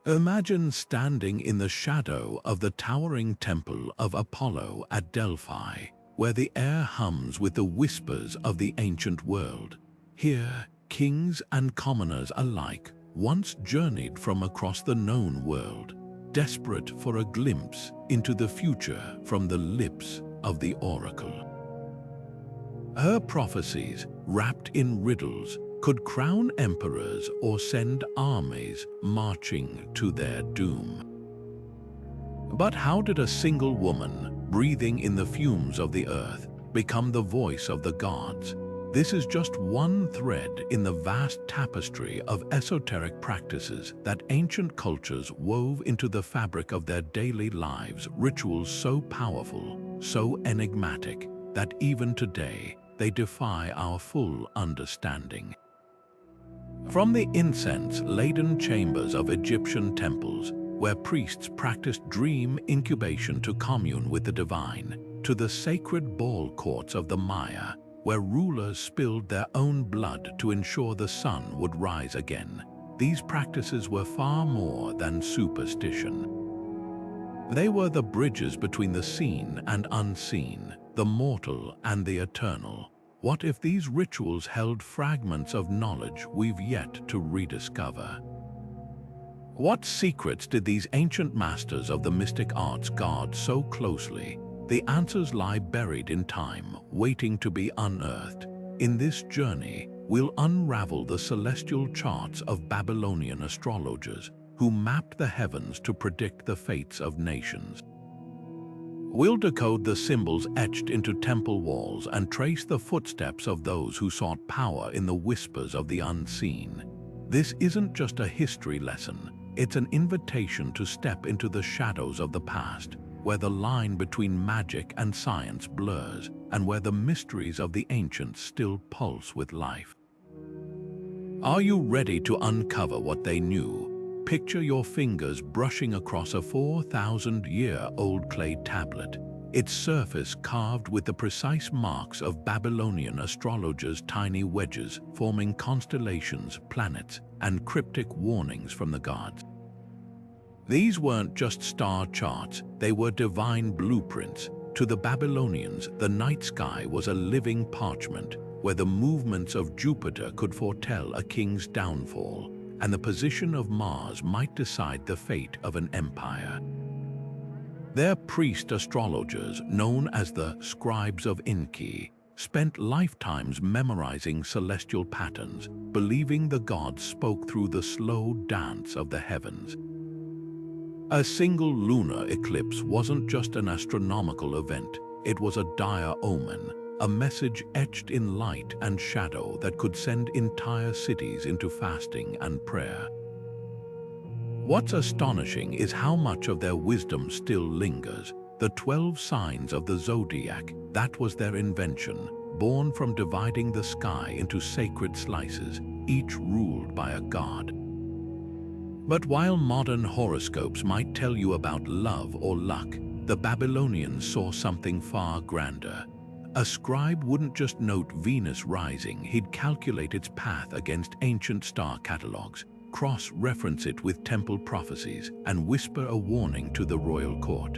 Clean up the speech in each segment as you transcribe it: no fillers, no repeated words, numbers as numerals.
Imagine standing in the shadow of the towering temple of Apollo at Delphi, where the air hums with the whispers of the ancient world. Here, kings and commoners alike once journeyed from across the known world, desperate for a glimpse into the future from the lips of the Oracle. Her prophecies, wrapped in riddles, could crown emperors or send armies marching to their doom. But how did a single woman, breathing in the fumes of the earth, become the voice of the gods? This is just one thread in the vast tapestry of esoteric practices that ancient cultures wove into the fabric of their daily lives, rituals so powerful, so enigmatic, that even today they defy our full understanding. From the incense-laden chambers of Egyptian temples, where priests practiced dream incubation to commune with the divine, to the sacred ball courts of the Maya, where rulers spilled their own blood to ensure the sun would rise again, these practices were far more than superstition. They were the bridges between the seen and unseen, the mortal and the eternal. What if these rituals held fragments of knowledge we've yet to rediscover? What secrets did these ancient masters of the mystic arts guard so closely? The answers lie buried in time, waiting to be unearthed. In this journey, we'll unravel the celestial charts of Babylonian astrologers who mapped the heavens to predict the fates of nations. We'll decode the symbols etched into temple walls and trace the footsteps of those who sought power in the whispers of the unseen. This isn't just a history lesson, it's an invitation to step into the shadows of the past, where the line between magic and science blurs, and where the mysteries of the ancients still pulse with life. Are you ready to uncover what they knew? Picture your fingers brushing across a 4,000-year-old clay tablet, its surface carved with the precise marks of Babylonian astrologers' tiny wedges, forming constellations, planets, and cryptic warnings from the gods. These weren't just star charts, they were divine blueprints. To the Babylonians, the night sky was a living parchment, where the movements of Jupiter could foretell a king's downfall, and the position of Mars might decide the fate of an empire. Their priest astrologers, known as the scribes of Enki, spent lifetimes memorizing celestial patterns, believing the gods spoke through the slow dance of the heavens. A single lunar eclipse wasn't just an astronomical event, it was a dire omen, a message etched in light and shadow that could send entire cities into fasting and prayer. What's astonishing is how much of their wisdom still lingers. The 12 signs of the zodiac, that was their invention, born from dividing the sky into sacred slices, each ruled by a god. But while modern horoscopes might tell you about love or luck, the Babylonians saw something far grander. A scribe wouldn't just note Venus rising, he'd calculate its path against ancient star catalogs, cross-reference it with temple prophecies, and whisper a warning to the royal court.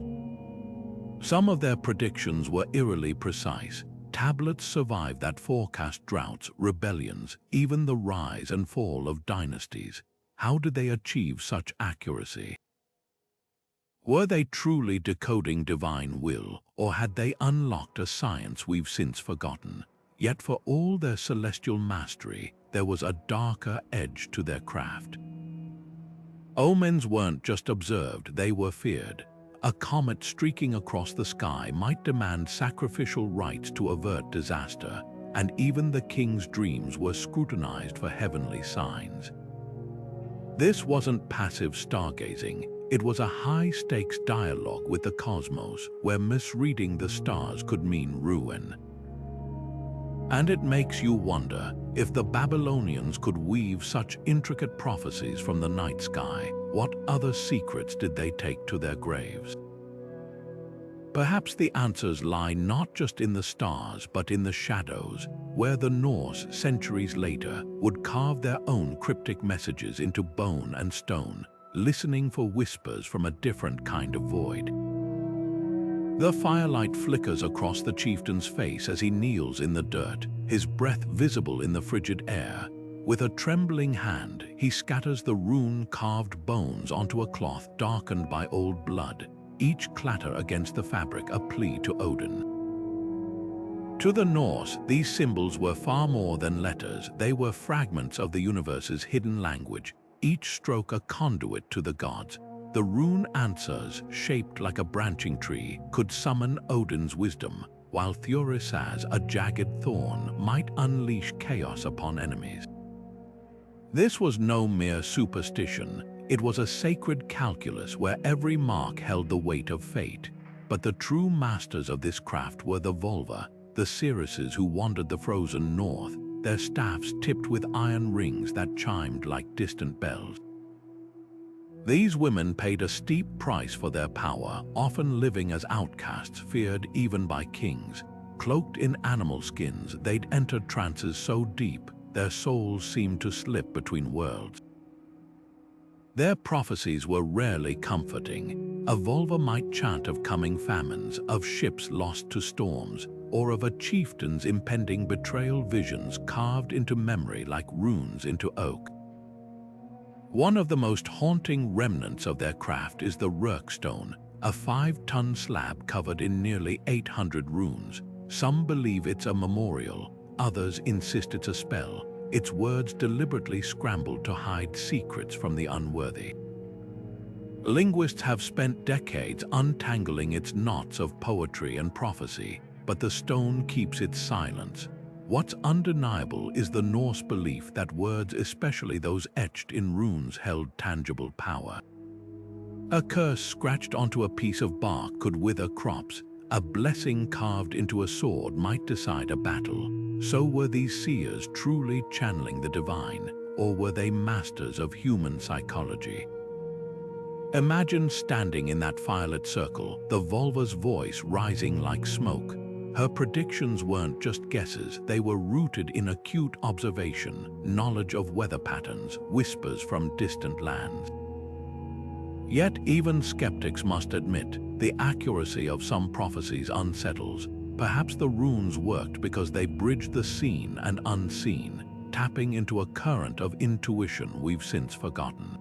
Some of their predictions were eerily precise. Tablets survived that forecast droughts, rebellions, even the rise and fall of dynasties. How did they achieve such accuracy? Were they truly decoding divine will, or had they unlocked a science we've since forgotten? Yet for all their celestial mastery, there was a darker edge to their craft. Omens weren't just observed, they were feared. A comet streaking across the sky might demand sacrificial rites to avert disaster, and even the king's dreams were scrutinized for heavenly signs. This wasn't passive stargazing. It was a high-stakes dialogue with the cosmos, where misreading the stars could mean ruin. And it makes you wonder, if the Babylonians could weave such intricate prophecies from the night sky, what other secrets did they take to their graves? Perhaps the answers lie not just in the stars, but in the shadows, where the Norse, centuries later, would carve their own cryptic messages into bone and stone, listening for whispers from a different kind of void. The firelight flickers across the chieftain's face as he kneels in the dirt, his breath visible in the frigid air. With a trembling hand, he scatters the rune-carved bones onto a cloth darkened by old blood, each clatter against the fabric a plea to Odin. To the Norse, these symbols were far more than letters. They were fragments of the universe's hidden language, each stroke a conduit to the gods. The rune answers, shaped like a branching tree, could summon Odin's wisdom, while Thurisaz, a jagged thorn, might unleash chaos upon enemies. This was no mere superstition. It was a sacred calculus where every mark held the weight of fate. But the true masters of this craft were the völva, the Siriuses who wandered the frozen north, their staffs tipped with iron rings that chimed like distant bells. These women paid a steep price for their power, often living as outcasts feared even by kings. Cloaked in animal skins, they'd entered trances so deep, their souls seemed to slip between worlds. Their prophecies were rarely comforting. A völva might chant of coming famines, of ships lost to storms, or of a chieftain's impending betrayal, visions carved into memory like runes into oak. One of the most haunting remnants of their craft is the Rökstone, a 5-ton slab covered in nearly 800 runes. Some believe it's a memorial, others insist it's a spell, its words deliberately scrambled to hide secrets from the unworthy. Linguists have spent decades untangling its knots of poetry and prophecy, but the stone keeps its silence. What's undeniable is the Norse belief that words, especially those etched in runes, held tangible power. A curse scratched onto a piece of bark could wither crops. A blessing carved into a sword might decide a battle. So were these seers truly channeling the divine, or were they masters of human psychology? Imagine standing in that firelit circle, the völva's voice rising like smoke. Her predictions weren't just guesses, they were rooted in acute observation, knowledge of weather patterns, whispers from distant lands. Yet even skeptics must admit, the accuracy of some prophecies unsettles. Perhaps the runes worked because they bridged the seen and unseen, tapping into a current of intuition we've since forgotten.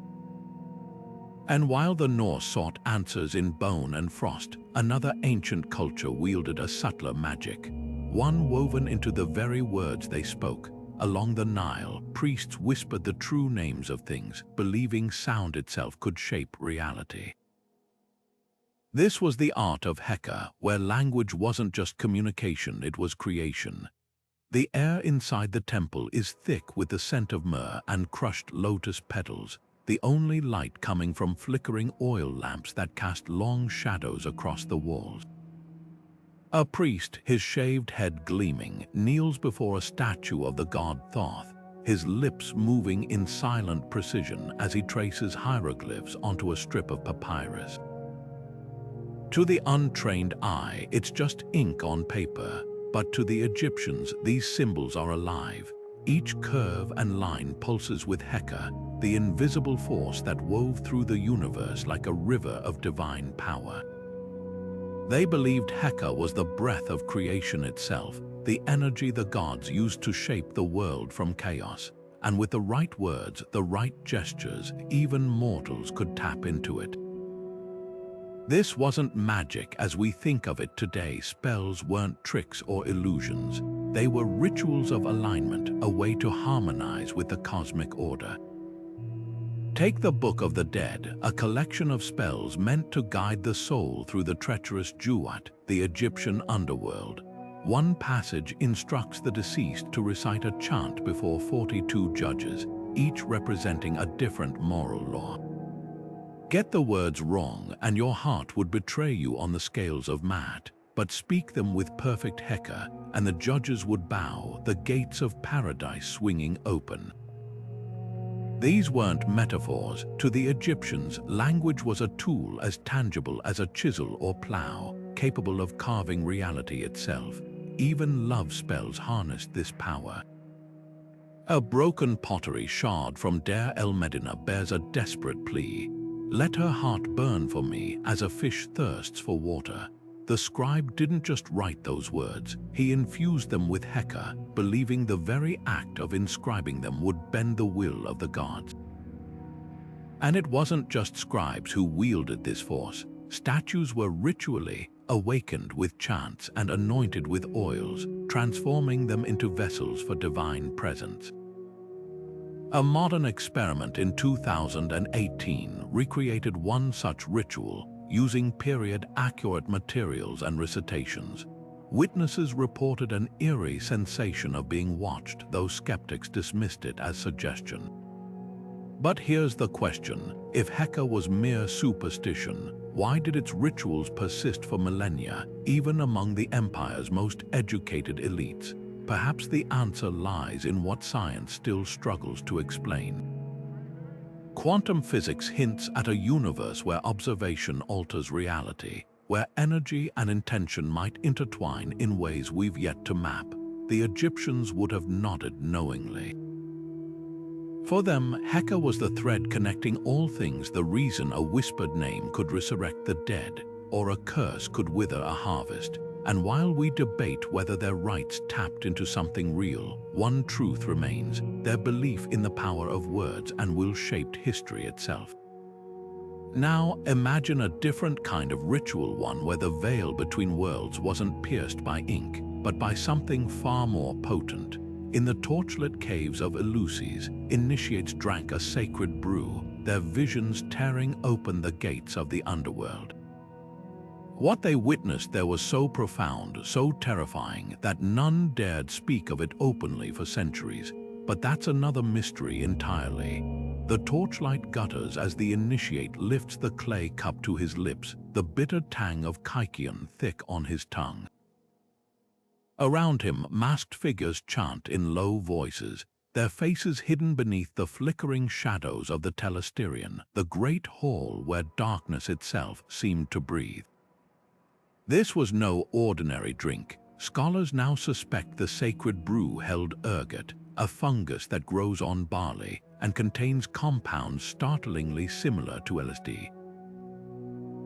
And while the Norse sought answers in bone and frost, another ancient culture wielded a subtler magic, one woven into the very words they spoke. Along the Nile, priests whispered the true names of things, believing sound itself could shape reality. This was the art of heka, where language wasn't just communication, it was creation. The air inside the temple is thick with the scent of myrrh and crushed lotus petals, the only light coming from flickering oil lamps that cast long shadows across the walls. A priest, his shaved head gleaming, kneels before a statue of the god Thoth, his lips moving in silent precision as he traces hieroglyphs onto a strip of papyrus. To the untrained eye, it's just ink on paper, but to the Egyptians, these symbols are alive. Each curve and line pulses with heka, the invisible force that wove through the universe like a river of divine power. They believed heka was the breath of creation itself, the energy the gods used to shape the world from chaos. And with the right words, the right gestures, even mortals could tap into it. This wasn't magic as we think of it today. Spells weren't tricks or illusions. They were rituals of alignment, a way to harmonize with the cosmic order. Take the Book of the Dead, a collection of spells meant to guide the soul through the treacherous Juat, the Egyptian underworld. One passage instructs the deceased to recite a chant before 42 judges, each representing a different moral law. Get the words wrong and your heart would betray you on the scales of Maat, but speak them with perfect heka and the judges would bow, the gates of paradise swinging open. These weren't metaphors. To the Egyptians, language was a tool as tangible as a chisel or plow, capable of carving reality itself. Even love spells harnessed this power. A broken pottery shard from Deir el Medina bears a desperate plea. "Let her heart burn for me as a fish thirsts for water." The scribe didn't just write those words, he infused them with heka, believing the very act of inscribing them would bend the will of the gods. And it wasn't just scribes who wielded this force. Statues were ritually awakened with chants and anointed with oils, transforming them into vessels for divine presence. A modern experiment in 2018 recreated one such ritual, using period-accurate materials and recitations. Witnesses reported an eerie sensation of being watched, though skeptics dismissed it as suggestion. But here's the question: if heka was mere superstition, why did its rituals persist for millennia, even among the empire's most educated elites? Perhaps the answer lies in what science still struggles to explain. Quantum physics hints at a universe where observation alters reality, where energy and intention might intertwine in ways we've yet to map. The Egyptians would have nodded knowingly. For them, heka was the thread connecting all things, the reason a whispered name could resurrect the dead, or a curse could wither a harvest. And while we debate whether their rites tapped into something real, one truth remains: their belief in the power of words and will shaped history itself. Now, imagine a different kind of ritual, one where the veil between worlds wasn't pierced by ink, but by something far more potent. In the torchlit caves of Eleusis, initiates drank a sacred brew, their visions tearing open the gates of the underworld. What they witnessed there was so profound, so terrifying, that none dared speak of it openly for centuries. But that's another mystery entirely. The torchlight gutters as the initiate lifts the clay cup to his lips, the bitter tang of kykeon thick on his tongue. Around him, masked figures chant in low voices, their faces hidden beneath the flickering shadows of the telesterion, the great hall where darkness itself seemed to breathe. This was no ordinary drink. Scholars now suspect the sacred brew held ergot, a fungus that grows on barley and contains compounds startlingly similar to LSD.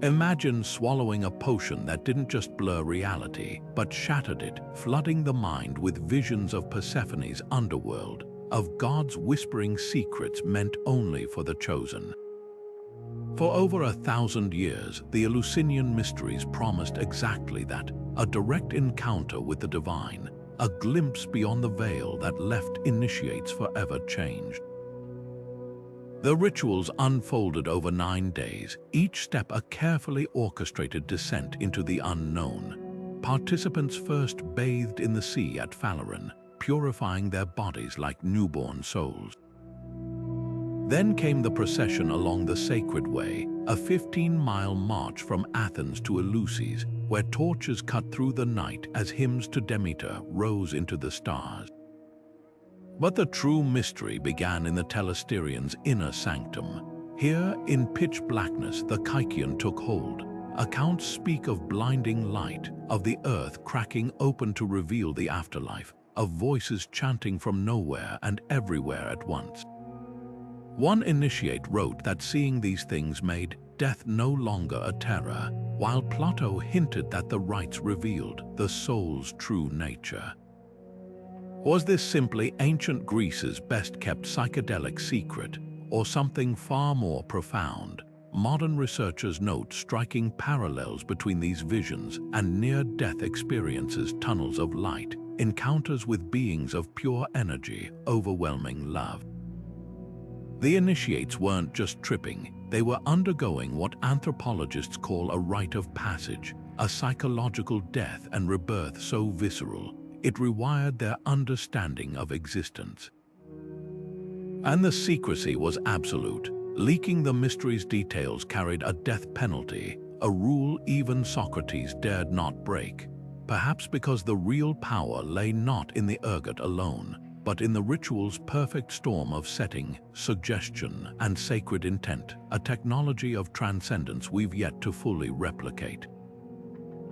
Imagine swallowing a potion that didn't just blur reality, but shattered it, flooding the mind with visions of Persephone's underworld, of gods whispering secrets meant only for the chosen. For over 1,000 years, the Eleusinian mysteries promised exactly that: a direct encounter with the divine, a glimpse beyond the veil that left initiates forever changed. The rituals unfolded over 9 days, each step a carefully orchestrated descent into the unknown. Participants first bathed in the sea at Phaleron, purifying their bodies like newborn souls. Then came the procession along the Sacred Way, a 15-mile march from Athens to Eleusis, where torches cut through the night as hymns to Demeter rose into the stars. But the true mystery began in the telesterion's inner sanctum. Here, in pitch blackness, the kykeon took hold. Accounts speak of blinding light, of the earth cracking open to reveal the afterlife, of voices chanting from nowhere and everywhere at once. One initiate wrote that seeing these things made death no longer a terror, while Plato hinted that the rites revealed the soul's true nature. Was this simply ancient Greece's best-kept psychedelic secret, or something far more profound? Modern researchers note striking parallels between these visions and near-death experiences: tunnels of light, encounters with beings of pure energy, overwhelming love. The initiates weren't just tripping, they were undergoing what anthropologists call a rite of passage, a psychological death and rebirth so visceral, it rewired their understanding of existence. And the secrecy was absolute. Leaking the mystery's details carried a death penalty, a rule even Socrates dared not break. Perhaps because the real power lay not in the ergot alone, but in the ritual's perfect storm of setting, suggestion, and sacred intent, a technology of transcendence we've yet to fully replicate.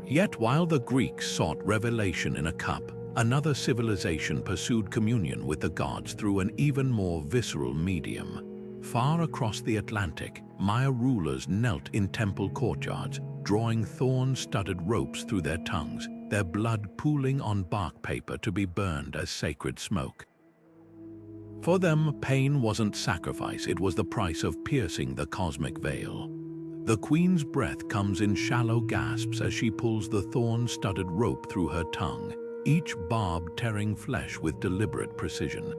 Yet while the Greeks sought revelation in a cup, another civilization pursued communion with the gods through an even more visceral medium. Far across the Atlantic, Maya rulers knelt in temple courtyards, drawing thorn-studded ropes through their tongues, their blood pooling on bark paper to be burned as sacred smoke. For them, pain wasn't sacrifice, it was the price of piercing the cosmic veil. The queen's breath comes in shallow gasps as she pulls the thorn-studded rope through her tongue, each barb tearing flesh with deliberate precision.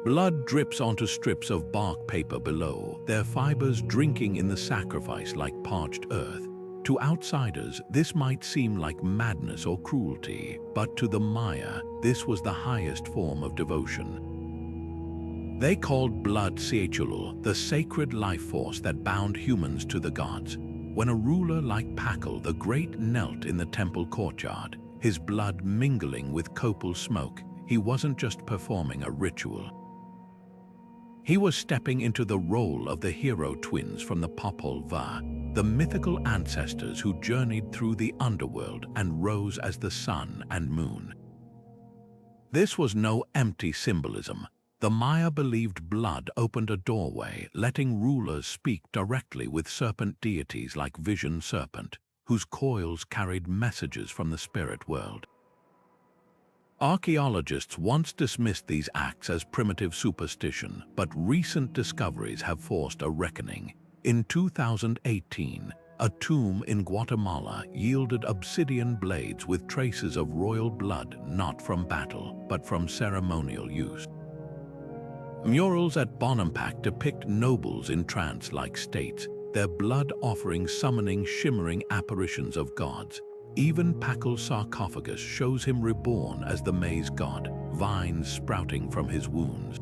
Blood drips onto strips of bark paper below, their fibers drinking in the sacrifice like parched earth. To outsiders, this might seem like madness or cruelty, but to the Maya, this was the highest form of devotion. They called blood Siechulul, the sacred life force that bound humans to the gods. When a ruler like Pakal the Great knelt in the temple courtyard, his blood mingling with copal smoke, he wasn't just performing a ritual. He was stepping into the role of the hero twins from the Popol Vuh, the mythical ancestors who journeyed through the underworld and rose as the sun and moon. This was no empty symbolism. The Maya believed blood opened a doorway, letting rulers speak directly with serpent deities like Vision Serpent, whose coils carried messages from the spirit world. Archaeologists once dismissed these acts as primitive superstition, but recent discoveries have forced a reckoning. In 2018, a tomb in Guatemala yielded obsidian blades with traces of royal blood not from battle, but from ceremonial use. Murals at Bonampak depict nobles in trance-like states, their blood offerings summoning shimmering apparitions of gods. Even Pakal's sarcophagus shows him reborn as the maize god, vines sprouting from his wounds.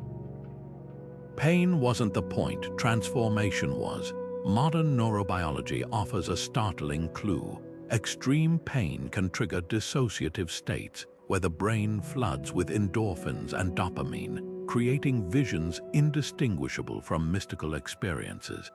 Pain wasn't the point, transformation was. Modern neurobiology offers a startling clue. Extreme pain can trigger dissociative states, where the brain floods with endorphins and dopamine, creating visions indistinguishable from mystical experiences.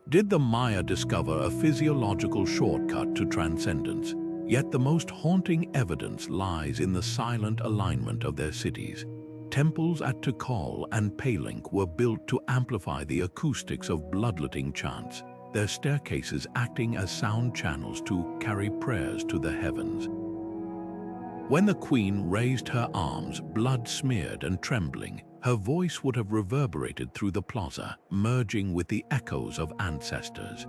Did the Maya discover a physiological shortcut to transcendence? Yet the most haunting evidence lies in the silent alignment of their cities. Temples at Tikal and Palenque were built to amplify the acoustics of bloodletting chants, their staircases acting as sound channels to carry prayers to the heavens. When the queen raised her arms, blood-smeared and trembling, her voice would have reverberated through the plaza, merging with the echoes of ancestors.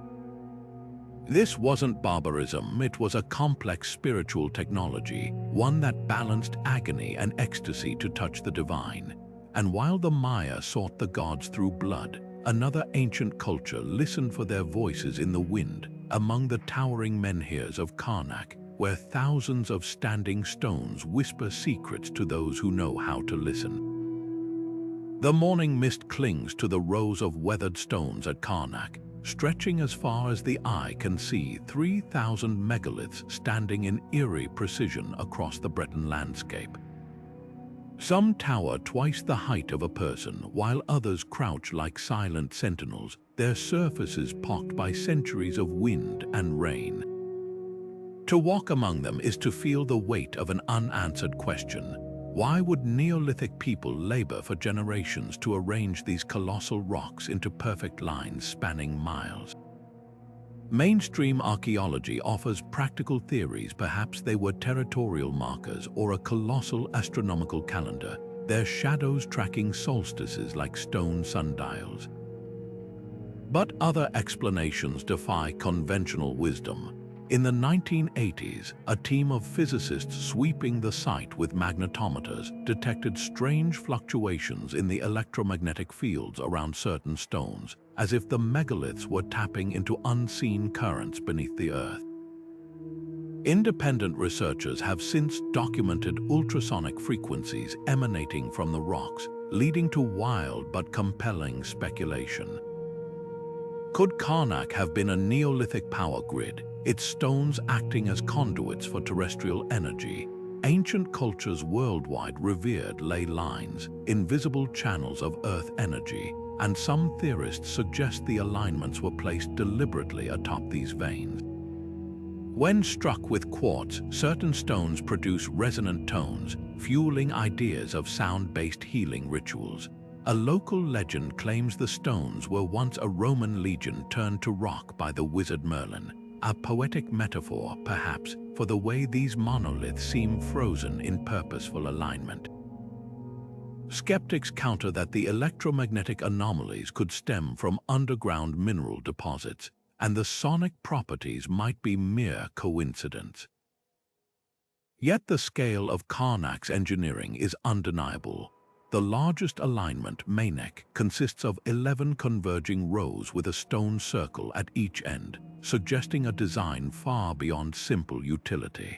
This wasn't barbarism, it was a complex spiritual technology, one that balanced agony and ecstasy to touch the divine. And while the Maya sought the gods through blood, another ancient culture listened for their voices in the wind, among the towering menhirs of Carnac, where thousands of standing stones whisper secrets to those who know how to listen. The morning mist clings to the rows of weathered stones at Carnac, stretching as far as the eye can see 3,000 megaliths standing in eerie precision across the Breton landscape. Some tower twice the height of a person, while others crouch like silent sentinels, their surfaces pocked by centuries of wind and rain. To walk among them is to feel the weight of an unanswered question. Why would Neolithic people labor for generations to arrange these colossal rocks into perfect lines spanning miles? Mainstream archaeology offers practical theories. Perhaps they were territorial markers or a colossal astronomical calendar, their shadows tracking solstices like stone sundials. But other explanations defy conventional wisdom. In the 1980s, a team of physicists sweeping the site with magnetometers detected strange fluctuations in the electromagnetic fields around certain stones, as if the megaliths were tapping into unseen currents beneath the earth. Independent researchers have since documented ultrasonic frequencies emanating from the rocks, leading to wild but compelling speculation. Could Carnac have been a Neolithic power grid, its stones acting as conduits for terrestrial energy? Ancient cultures worldwide revered ley lines, invisible channels of Earth energy, and some theorists suggest the alignments were placed deliberately atop these veins. When struck with quartz, certain stones produce resonant tones, fueling ideas of sound-based healing rituals. A local legend claims the stones were once a Roman legion turned to rock by the wizard Merlin, a poetic metaphor, perhaps, for the way these monoliths seem frozen in purposeful alignment. Skeptics counter that the electromagnetic anomalies could stem from underground mineral deposits, and the sonic properties might be mere coincidence. Yet the scale of Carnac's engineering is undeniable. The largest alignment, Mayan, consists of 11 converging rows with a stone circle at each end, suggesting a design far beyond simple utility.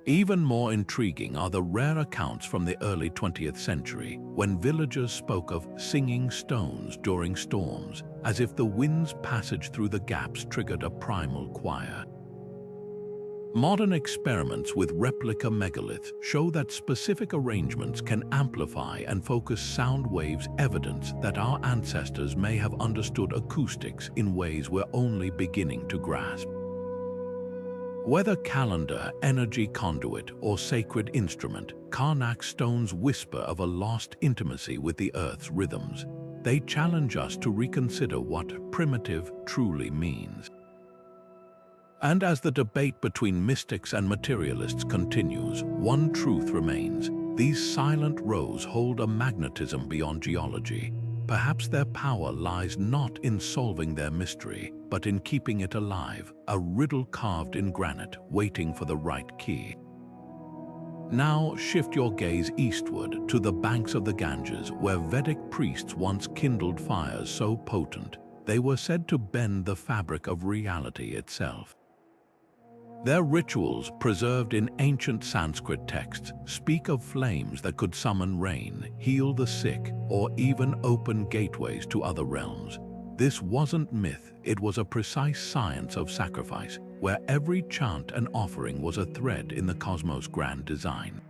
Even more intriguing are the rare accounts from the early 20th century, when villagers spoke of singing stones during storms, as if the wind's passage through the gaps triggered a primal choir. Modern experiments with replica megaliths show that specific arrangements can amplify and focus sound waves, evidence that our ancestors may have understood acoustics in ways we're only beginning to grasp. Whether calendar, energy conduit, or sacred instrument, Carnac stones whisper of a lost intimacy with the earth's rhythms. They challenge us to reconsider what primitive truly means. And as the debate between mystics and materialists continues, one truth remains: these silent rows hold a magnetism beyond geology. Perhaps their power lies not in solving their mystery, but in keeping it alive, a riddle carved in granite, waiting for the right key. Now shift your gaze eastward to the banks of the Ganges, where Vedic priests once kindled fires so potent they were said to bend the fabric of reality itself. Their rituals, preserved in ancient Sanskrit texts, speak of flames that could summon rain, heal the sick, or even open gateways to other realms. This wasn't myth, it was a precise science of sacrifice, where every chant and offering was a thread in the cosmos' grand design.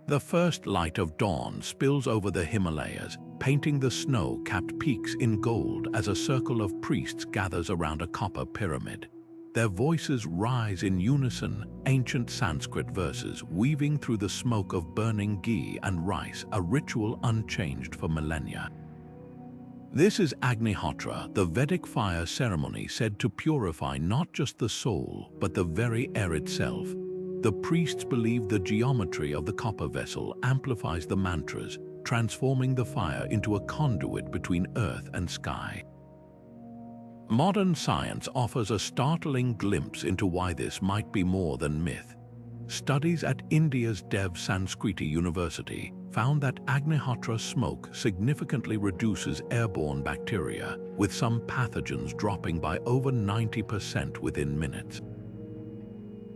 The first light of dawn spills over the Himalayas, painting the snow-capped peaks in gold as a circle of priests gathers around a copper pyramid. Their voices rise in unison, ancient Sanskrit verses weaving through the smoke of burning ghee and rice, a ritual unchanged for millennia. This is Agnihotra, the Vedic fire ceremony said to purify not just the soul, but the very air itself. The priests believe the geometry of the copper vessel amplifies the mantras, transforming the fire into a conduit between earth and sky. Modern science offers a startling glimpse into why this might be more than myth. Studies at India's Dev Sanskriti University found that Agnihotra smoke significantly reduces airborne bacteria, with some pathogens dropping by over 90% within minutes.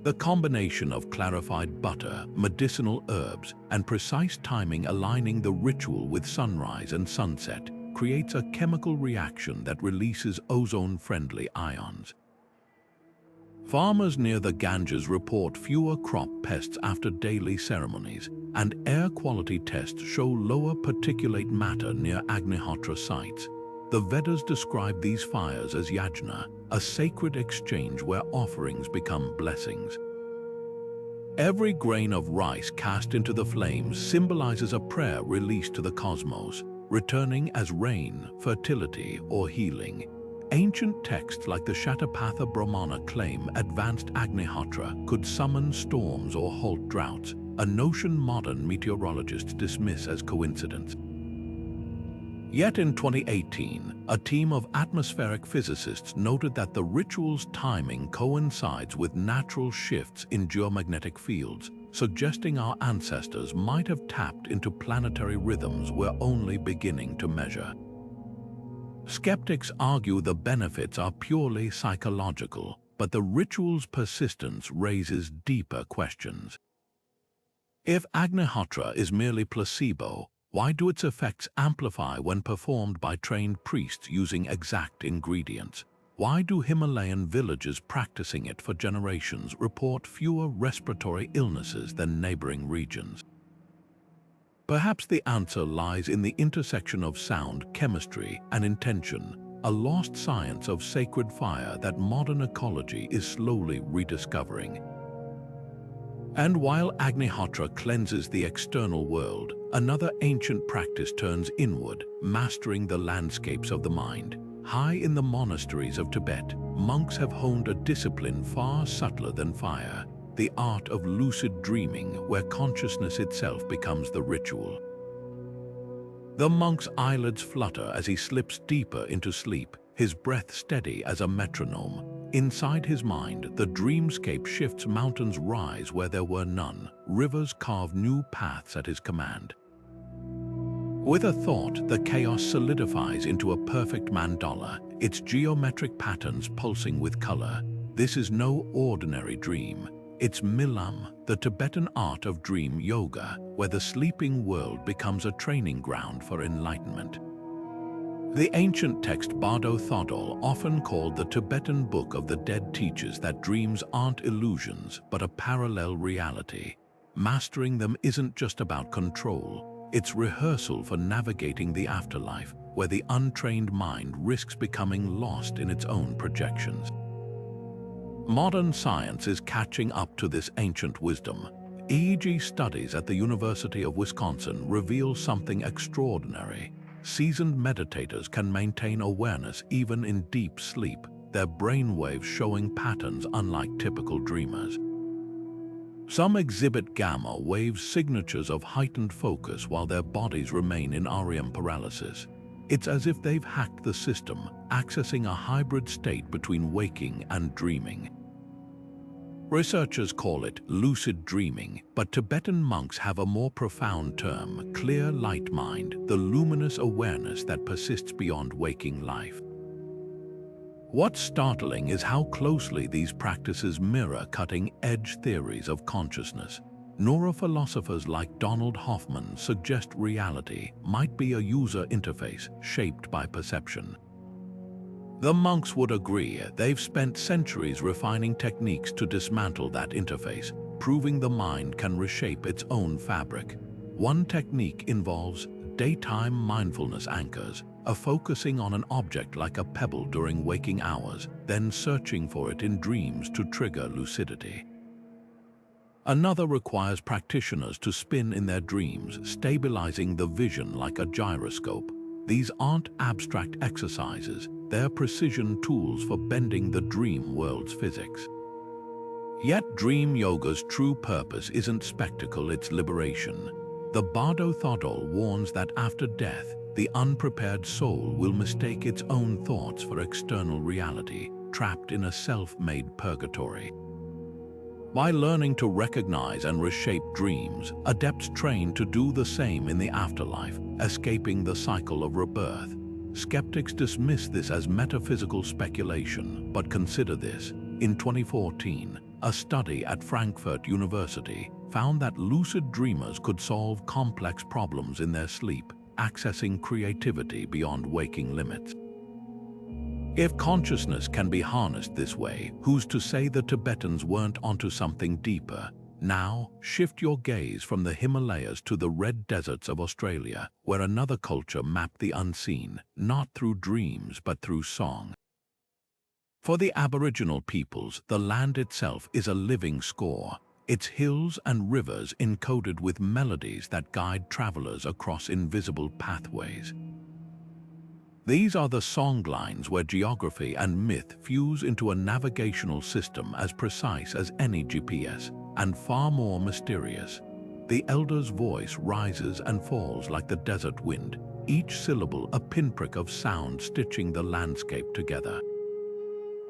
The combination of clarified butter, medicinal herbs, and precise timing aligning the ritual with sunrise and sunset creates a chemical reaction that releases ozone-friendly ions. Farmers near the Ganges report fewer crop pests after daily ceremonies, and air quality tests show lower particulate matter near Agnihotra sites. The Vedas describe these fires as yajna, a sacred exchange where offerings become blessings. Every grain of rice cast into the flames symbolizes a prayer released to the cosmos, returning as rain, fertility, or healing. Ancient texts like the Shatapatha Brahmana claim advanced Agnihotra could summon storms or halt droughts, a notion modern meteorologists dismiss as coincidence. Yet in 2018, a team of atmospheric physicists noted that the ritual's timing coincides with natural shifts in geomagnetic fields, suggesting our ancestors might have tapped into planetary rhythms we're only beginning to measure. Skeptics argue the benefits are purely psychological, but the ritual's persistence raises deeper questions. If Agnihotra is merely placebo, why do its effects amplify when performed by trained priests using exact ingredients? Why do Himalayan villages practicing it for generations report fewer respiratory illnesses than neighboring regions? Perhaps the answer lies in the intersection of sound, chemistry, and intention, a lost science of sacred fire that modern ecology is slowly rediscovering. And while Agnihotra cleanses the external world, another ancient practice turns inward, mastering the landscapes of the mind. High in the monasteries of Tibet, monks have honed a discipline far subtler than fire, the art of lucid dreaming, where consciousness itself becomes the ritual. The monk's eyelids flutter as he slips deeper into sleep, his breath steady as a metronome. Inside his mind, the dreamscape shifts, mountains rise where there were none, rivers carve new paths at his command. With a thought, the chaos solidifies into a perfect mandala, its geometric patterns pulsing with color. This is no ordinary dream. It's Milam, the Tibetan art of dream yoga, where the sleeping world becomes a training ground for enlightenment. The ancient text Bardo Thodol, often called the Tibetan Book of the Dead, teaches that dreams aren't illusions, but a parallel reality. Mastering them isn't just about control, it's rehearsal for navigating the afterlife, where the untrained mind risks becoming lost in its own projections. Modern science is catching up to this ancient wisdom. EEG studies at the University of Wisconsin reveal something extraordinary. Seasoned meditators can maintain awareness even in deep sleep, their brainwaves showing patterns unlike typical dreamers. Some exhibit gamma wave signatures of heightened focus while their bodies remain in REM paralysis. It's as if they've hacked the system, accessing a hybrid state between waking and dreaming. Researchers call it lucid dreaming, but Tibetan monks have a more profound term: clear light mind, the luminous awareness that persists beyond waking life. What's startling is how closely these practices mirror cutting-edge theories of consciousness. Neurophilosophers like Donald Hoffman suggest reality might be a user interface shaped by perception. The monks would agree. They've spent centuries refining techniques to dismantle that interface, proving the mind can reshape its own fabric. One technique involves daytime mindfulness anchors, focusing on an object like a pebble during waking hours, then searching for it in dreams to trigger lucidity. Another requires practitioners to spin in their dreams, stabilizing the vision like a gyroscope. These aren't abstract exercises, they're precision tools for bending the dream world's physics. Yet dream yoga's true purpose isn't spectacle, it's liberation. The Bardo Thodol warns that after death, the unprepared soul will mistake its own thoughts for external reality, trapped in a self-made purgatory. By learning to recognize and reshape dreams, adepts train to do the same in the afterlife, escaping the cycle of rebirth. Skeptics dismiss this as metaphysical speculation, but consider this. In 2014, a study at Frankfurt University found that lucid dreamers could solve complex problems in their sleep, accessing creativity beyond waking limits. If consciousness can be harnessed this way, who's to say the Tibetans weren't onto something deeper? Now, shift your gaze from the Himalayas to the red deserts of Australia, where another culture mapped the unseen, not through dreams but through song. For the Aboriginal peoples, the land itself is a living score, its hills and rivers encoded with melodies that guide travelers across invisible pathways. These are the songlines, where geography and myth fuse into a navigational system as precise as any GPS, and far more mysterious. The elder's voice rises and falls like the desert wind, each syllable a pinprick of sound stitching the landscape together.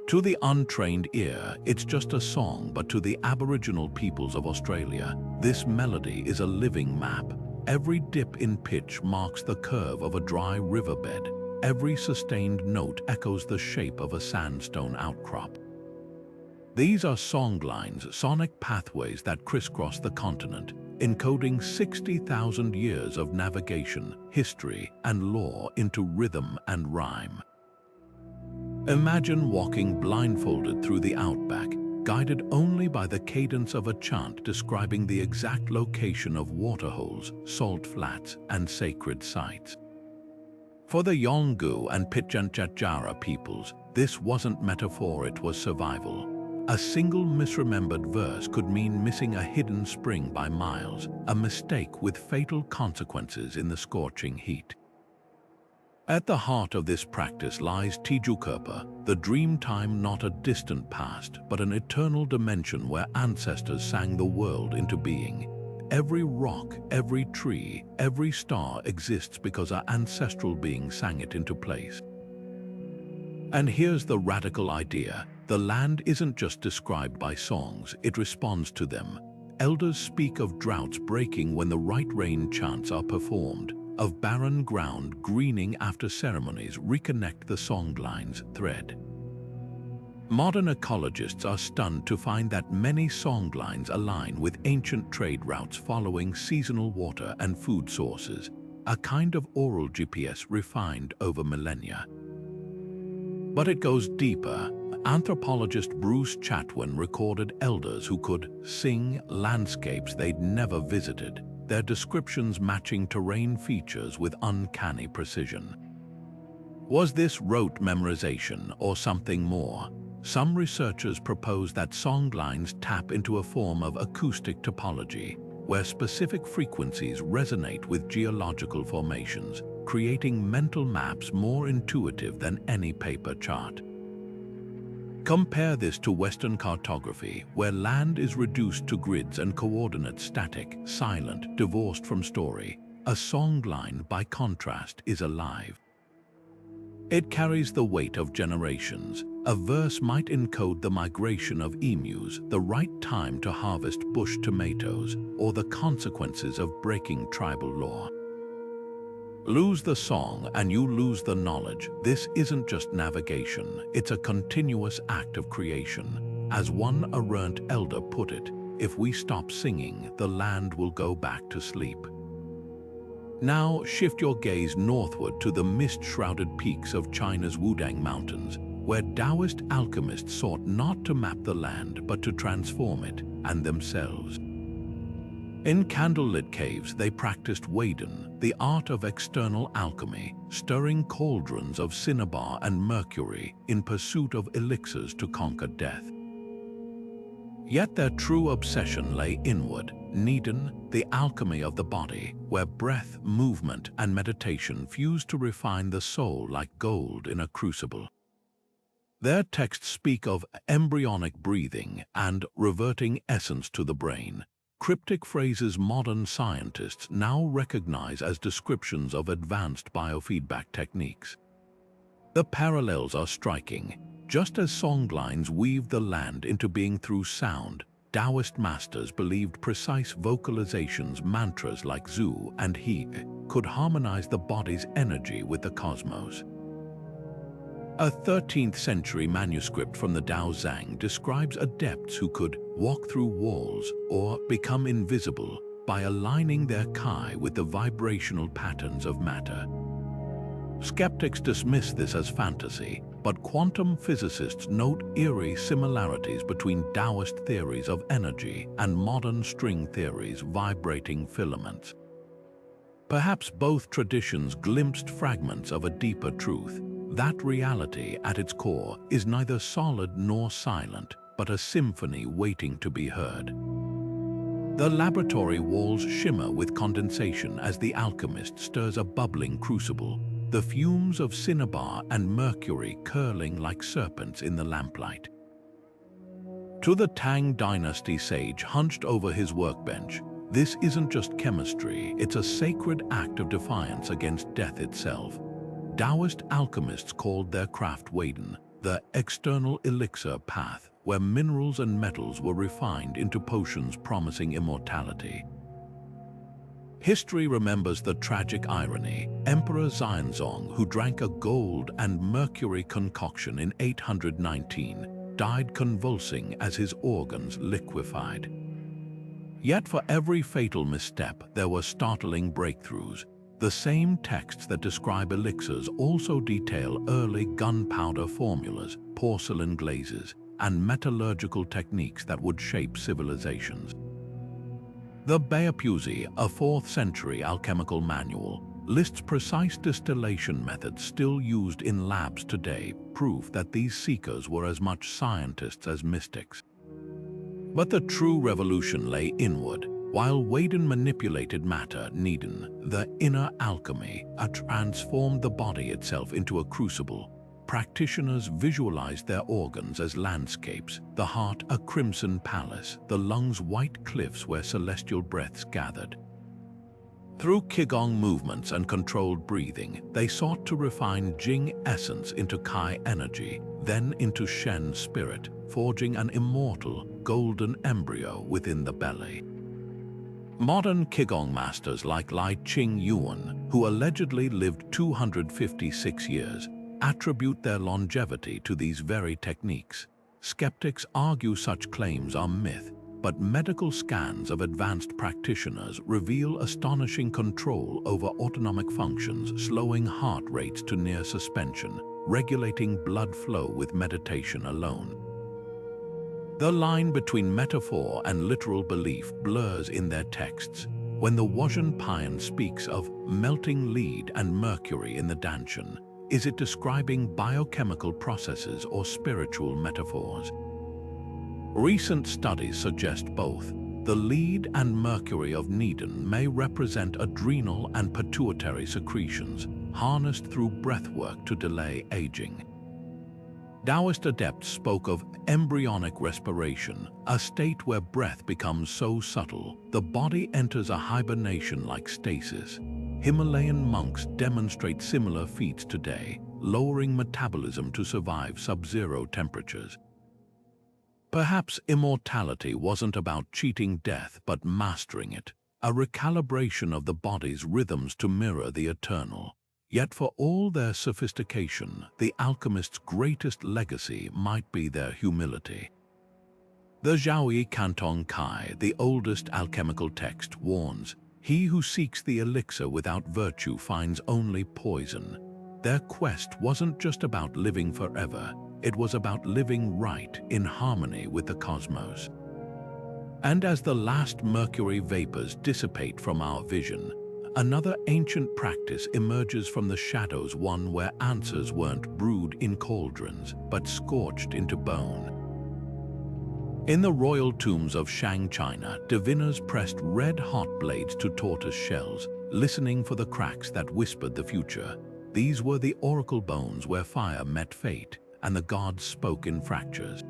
To the untrained ear, it's just a song, but to the Aboriginal peoples of Australia, this melody is a living map. Every dip in pitch marks the curve of a dry riverbed. Every sustained note echoes the shape of a sandstone outcrop. These are songlines, sonic pathways that crisscross the continent, encoding 60,000 years of navigation, history, and lore into rhythm and rhyme. Imagine walking blindfolded through the outback, guided only by the cadence of a chant describing the exact location of waterholes, salt flats, and sacred sites. For the Yolngu and Pitjantjatjara peoples, this wasn't metaphor, it was survival. A single misremembered verse could mean missing a hidden spring by miles, a mistake with fatal consequences in the scorching heat. At the heart of this practice lies Tijukurpa, the dream time not a distant past, but an eternal dimension where ancestors sang the world into being. Every rock, every tree, every star exists because our ancestral beings sang it into place. And here's the radical idea. The land isn't just described by songs, it responds to them. Elders speak of droughts breaking when the right rain chants are performed, of barren ground greening after ceremonies reconnect the songlines thread. Modern ecologists are stunned to find that many songlines align with ancient trade routes following seasonal water and food sources, a kind of oral GPS refined over millennia. But it goes deeper. Anthropologist Bruce Chatwin recorded elders who could sing landscapes they'd never visited, their descriptions matching terrain features with uncanny precision. Was this rote memorization or something more? Some researchers propose that songlines tap into a form of acoustic topology, where specific frequencies resonate with geological formations, creating mental maps more intuitive than any paper chart. Compare this to Western cartography, where land is reduced to grids and coordinates static, silent, divorced from story. A songline, by contrast, is alive. It carries the weight of generations. A verse might encode the migration of emus, the right time to harvest bush tomatoes, or the consequences of breaking tribal law. Lose the song and you lose the knowledge. This isn't just navigation, it's a continuous act of creation. As one errant elder put it, if we stop singing, the land will go back to sleep. Now shift your gaze northward to the mist-shrouded peaks of China's Wudang Mountains, where Taoist alchemists sought not to map the land but to transform it and themselves. In candlelit caves, they practiced Waden, the art of external alchemy, stirring cauldrons of cinnabar and mercury in pursuit of elixirs to conquer death. Yet their true obsession lay inward, Neden, the alchemy of the body, where breath, movement, and meditation fuse to refine the soul like gold in a crucible. Their texts speak of embryonic breathing and reverting essence to the brain, cryptic phrases modern scientists now recognize as descriptions of advanced biofeedback techniques. The parallels are striking. Just as songlines weaved the land into being through sound, Taoist masters believed precise vocalizations, mantras like Zhu and He, could harmonize the body's energy with the cosmos. A 13th century manuscript from the Dao Zhang describes adepts who could walk through walls or become invisible by aligning their Kai with the vibrational patterns of matter. Skeptics dismiss this as fantasy, but quantum physicists note eerie similarities between Taoist theories of energy and modern string theories vibrating filaments. Perhaps both traditions glimpsed fragments of a deeper truth. That reality, at its core, is neither solid nor silent, but a symphony waiting to be heard. The laboratory walls shimmer with condensation as the alchemist stirs a bubbling crucible, the fumes of cinnabar and mercury curling like serpents in the lamplight. To the Tang Dynasty sage hunched over his workbench, this isn't just chemistry, it's a sacred act of defiance against death itself. Taoist alchemists called their craft Waden, the external elixir path, where minerals and metals were refined into potions promising immortality. History remembers the tragic irony. Emperor Xianzong, who drank a gold and mercury concoction in 819, died convulsing as his organs liquefied. Yet for every fatal misstep, there were startling breakthroughs. The same texts that describe elixirs also detail early gunpowder formulas, porcelain glazes, and metallurgical techniques that would shape civilizations. The Bayapuzi, a 4th century alchemical manual, lists precise distillation methods still used in labs today, proof that these seekers were as much scientists as mystics. But the true revolution lay inward. While Waden manipulated matter, Needon, the inner alchemy, transformed the body itself into a crucible. Practitioners visualized their organs as landscapes, the heart a crimson palace, the lungs white cliffs where celestial breaths gathered. Through Qigong movements and controlled breathing, they sought to refine Jing essence into Kai energy, then into Shen spirit, forging an immortal, golden embryo within the belly. Modern Qigong masters like Lai Ching Yuan, who allegedly lived 256 years, attribute their longevity to these very techniques. Skeptics argue such claims are myth, but medical scans of advanced practitioners reveal astonishing control over autonomic functions, slowing heart rates to near suspension, regulating blood flow with meditation alone. The line between metaphor and literal belief blurs in their texts. When the Wajun Payan speaks of melting lead and mercury in the Danshan, is it describing biochemical processes or spiritual metaphors? Recent studies suggest both. The lead and mercury of Needon may represent adrenal and pituitary secretions, harnessed through breathwork to delay aging. Taoist adepts spoke of embryonic respiration, a state where breath becomes so subtle, the body enters a hibernation-like stasis. Himalayan monks demonstrate similar feats today, lowering metabolism to survive sub-zero temperatures. Perhaps immortality wasn't about cheating death but mastering it, a recalibration of the body's rhythms to mirror the eternal. Yet for all their sophistication, the alchemists' greatest legacy might be their humility. The Zhaoyi Cantong Kai, the oldest alchemical text, warns, "He who seeks the elixir without virtue finds only poison." Their quest wasn't just about living forever, it was about living right in harmony with the cosmos. And as the last mercury vapors dissipate from our vision, another ancient practice emerges from the shadows, one where answers weren't brewed in cauldrons, but scorched into bone. In the royal tombs of Shang, China, diviners pressed red-hot blades to tortoise shells, listening for the cracks that whispered the future. These were the oracle bones where fire met fate, and the gods spoke in fractures.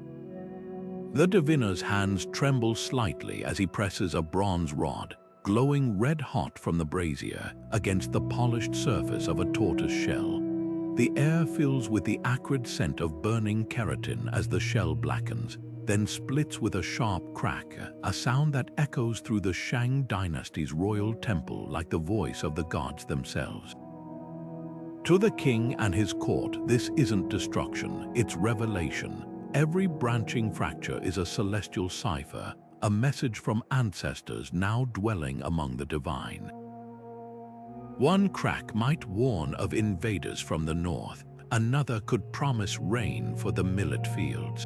The diviner's hands tremble slightly as he presses a bronze rod, glowing red-hot from the brazier, against the polished surface of a tortoise shell. The air fills with the acrid scent of burning keratin as the shell blackens, then splits with a sharp crack, a sound that echoes through the Shang dynasty's royal temple like the voice of the gods themselves. To the king and his court, this isn't destruction, it's revelation. Every branching fracture is a celestial cipher, a message from ancestors now dwelling among the divine. One crack might warn of invaders from the north, another could promise rain for the millet fields.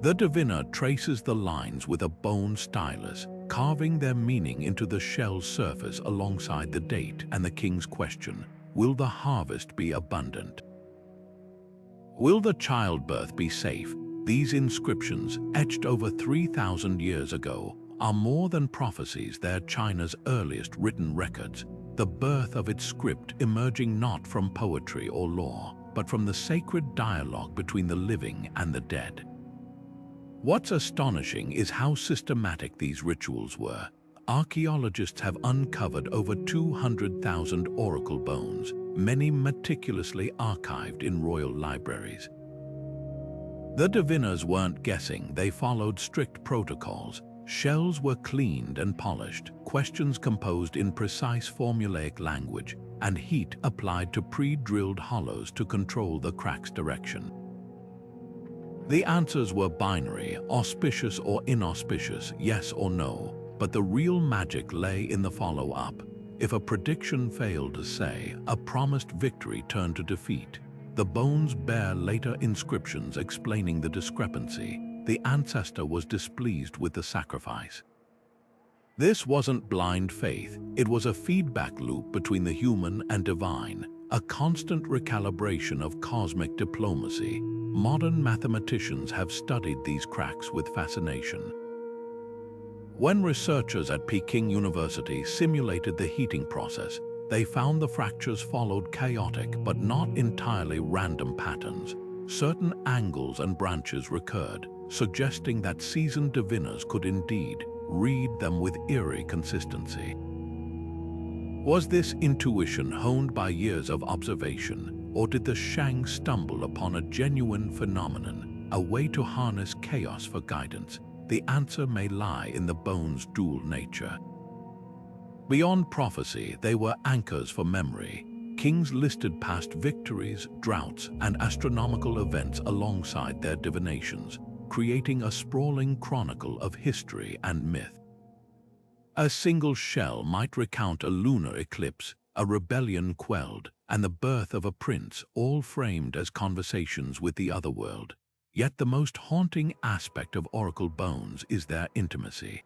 The diviner traces the lines with a bone stylus, carving their meaning into the shell's surface alongside the date and the king's question, will the harvest be abundant? Will the childbirth be safe? These inscriptions, etched over 3,000 years ago, are more than prophecies. They're China's earliest written records, the birth of its script emerging not from poetry or law, but from the sacred dialogue between the living and the dead. What's astonishing is how systematic these rituals were. Archaeologists have uncovered over 200,000 oracle bones, many meticulously archived in royal libraries. The diviners weren't guessing, they followed strict protocols. Shells were cleaned and polished, questions composed in precise formulaic language, and heat applied to pre-drilled hollows to control the crack's direction. The answers were binary, auspicious or inauspicious, yes or no, but the real magic lay in the follow-up. If a prediction failed, say, a promised victory turned to defeat. The bones bear later inscriptions explaining the discrepancy. The ancestor was displeased with the sacrifice. This wasn't blind faith, it was a feedback loop between the human and divine, a constant recalibration of cosmic diplomacy. Modern mathematicians have studied these cracks with fascination. When researchers at Peking University simulated the heating process, they found the fractures followed chaotic but not entirely random patterns. Certain angles and branches recurred, suggesting that seasoned diviners could indeed read them with eerie consistency. Was this intuition honed by years of observation, or did the Shang stumble upon a genuine phenomenon, a way to harness chaos for guidance? The answer may lie in the bones' dual nature. Beyond prophecy, they were anchors for memory. Kings listed past victories, droughts, and astronomical events alongside their divinations, creating a sprawling chronicle of history and myth. A single shell might recount a lunar eclipse, a rebellion quelled, and the birth of a prince, all framed as conversations with the otherworld. Yet the most haunting aspect of oracle bones is their intimacy.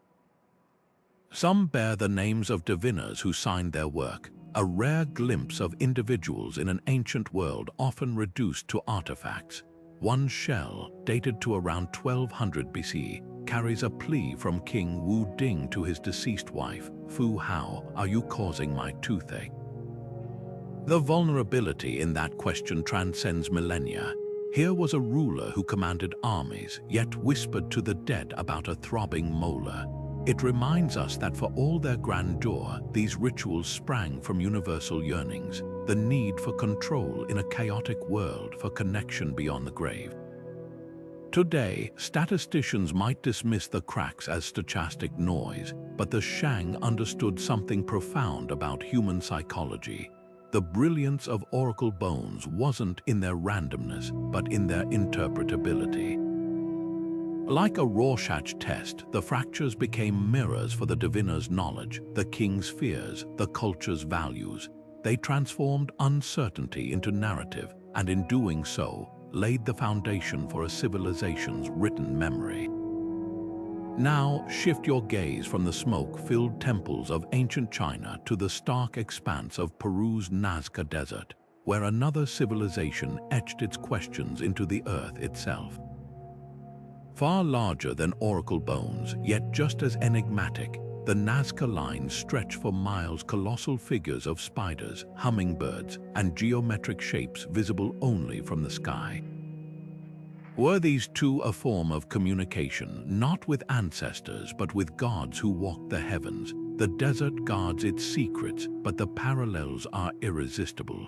Some bear the names of diviners who signed their work, a rare glimpse of individuals in an ancient world often reduced to artifacts. One shell, dated to around 1200 BC, carries a plea from King Wu Ding to his deceased wife, Fu Hao, "Are you causing my toothache?" The vulnerability in that question transcends millennia. Here was a ruler who commanded armies, yet whispered to the dead about a throbbing molar. It reminds us that for all their grandeur, these rituals sprang from universal yearnings, the need for control in a chaotic world, for connection beyond the grave. Today, statisticians might dismiss the cracks as stochastic noise, but the Shang understood something profound about human psychology. The brilliance of oracle bones wasn't in their randomness, but in their interpretability. Like a Rorschach test, the fractures became mirrors for the diviner's knowledge, the king's fears, the culture's values. They transformed uncertainty into narrative, and in doing so, laid the foundation for a civilization's written memory. Now, shift your gaze from the smoke-filled temples of ancient China to the stark expanse of Peru's Nazca Desert, where another civilization etched its questions into the earth itself. Far larger than oracle bones, yet just as enigmatic, the Nazca lines stretch for miles, colossal figures of spiders, hummingbirds, and geometric shapes visible only from the sky. Were these too a form of communication, not with ancestors, but with gods who walked the heavens? The desert guards its secrets, but the parallels are irresistible.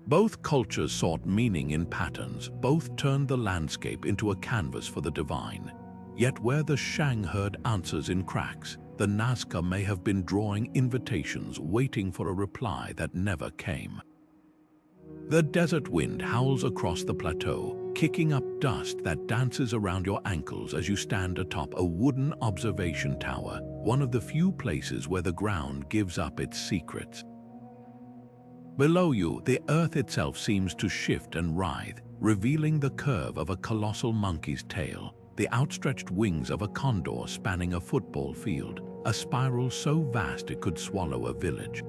Both cultures sought meaning in patterns, both turned the landscape into a canvas for the divine. Yet where the Shang heard answers in cracks, the Nazca may have been drawing invitations, waiting for a reply that never came. The desert wind howls across the plateau, kicking up dust that dances around your ankles as you stand atop a wooden observation tower, one of the few places where the ground gives up its secrets. Below you, the earth itself seems to shift and writhe, revealing the curve of a colossal monkey's tail, the outstretched wings of a condor spanning a football field, a spiral so vast it could swallow a village.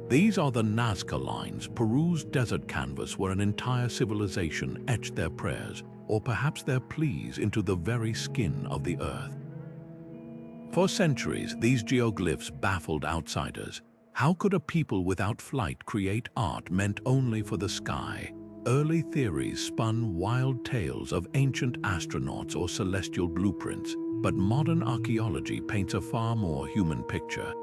These are the Nazca lines, Peru's desert canvas where an entire civilization etched their prayers, or perhaps their pleas, into the very skin of the earth. For centuries, these geoglyphs baffled outsiders. How could a people without flight create art meant only for the sky? Early theories spun wild tales of ancient astronauts or celestial blueprints, but modern archaeology paints a far more human picture.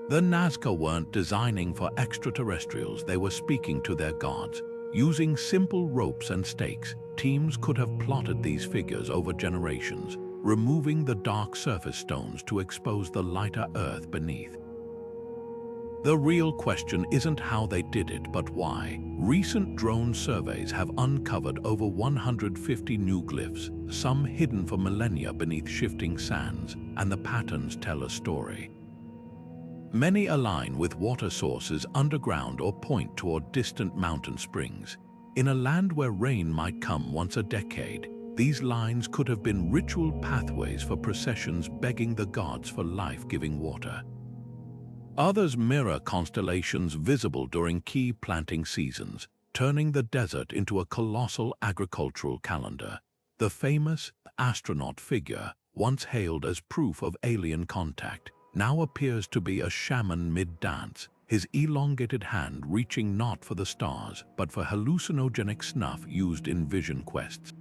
The Nazca weren't designing for extraterrestrials, they were speaking to their gods. Using simple ropes and stakes, teams could have plotted these figures over generations, removing the dark surface stones to expose the lighter earth beneath. The real question isn't how they did it, but why. Recent drone surveys have uncovered over 150 new glyphs, some hidden for millennia beneath shifting sands, and the patterns tell a story. Many align with water sources underground or point toward distant mountain springs. In a land where rain might come once a decade, these lines could have been ritual pathways for processions begging the gods for life-giving water. Others mirror constellations visible during key planting seasons, turning the desert into a colossal agricultural calendar. The famous astronaut figure, once hailed as proof of alien contact, now appears to be a shaman mid-dance, his elongated hand reaching not for the stars, but for hallucinogenic snuff used in vision quests.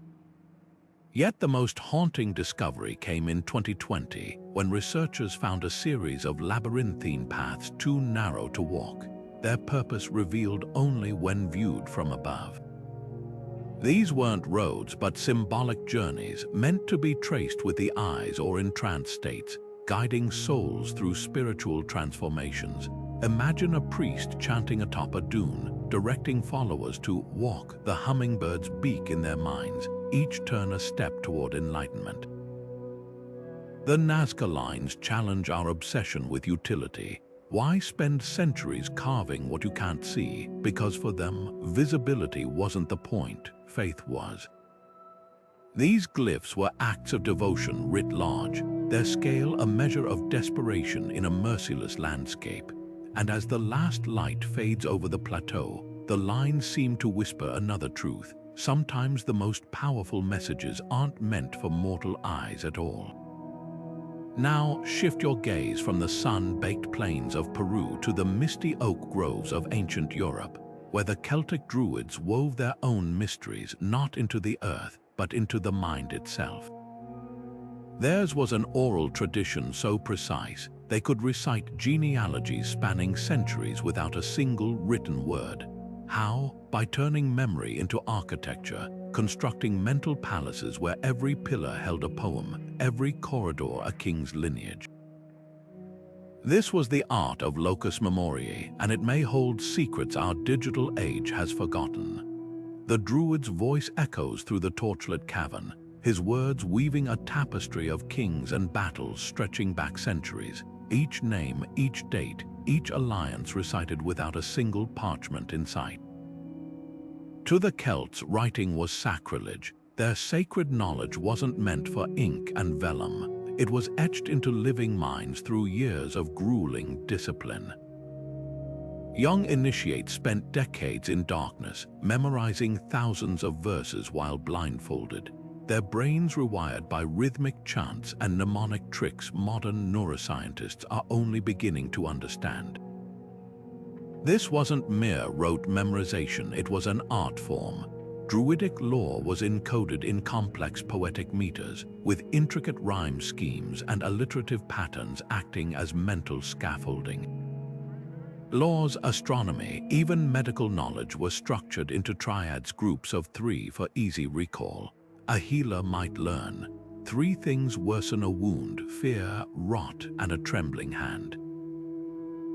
Yet the most haunting discovery came in 2020, when researchers found a series of labyrinthine paths too narrow to walk, their purpose revealed only when viewed from above. These weren't roads, but symbolic journeys meant to be traced with the eyes or in trance states, guiding souls through spiritual transformations. Imagine a priest chanting atop a dune, directing followers to walk the hummingbird's beak in their minds, each turn a step toward enlightenment. The Nazca lines challenge our obsession with utility. Why spend centuries carving what you can't see? Because for them, visibility wasn't the point, faith was. These glyphs were acts of devotion writ large, their scale a measure of desperation in a merciless landscape. And as the last light fades over the plateau, the lines seem to whisper another truth. Sometimes the most powerful messages aren't meant for mortal eyes at all. Now shift your gaze from the sun-baked plains of Peru to the misty oak groves of ancient Europe, where the Celtic druids wove their own mysteries not into the earth, but into the mind itself. Theirs was an oral tradition so precise, they could recite genealogies spanning centuries without a single written word. How? By turning memory into architecture, constructing mental palaces where every pillar held a poem, every corridor a king's lineage. This was the art of locus memoriae, and it may hold secrets our digital age has forgotten. The druid's voice echoes through the torchlit cavern, his words weaving a tapestry of kings and battles stretching back centuries, each name, each date, each alliance recited without a single parchment in sight. To the Celts, writing was sacrilege. Their sacred knowledge wasn't meant for ink and vellum. It was etched into living minds through years of grueling discipline. Young initiates spent decades in darkness, memorizing thousands of verses while blindfolded, their brains rewired by rhythmic chants and mnemonic tricks modern neuroscientists are only beginning to understand. This wasn't mere rote memorization, it was an art form. Druidic lore was encoded in complex poetic meters, with intricate rhyme schemes and alliterative patterns acting as mental scaffolding. Laws, astronomy, even medical knowledge were structured into triads, groups of 3 for easy recall. A healer might learn 3 things worsen a wound: fear, rot, and a trembling hand.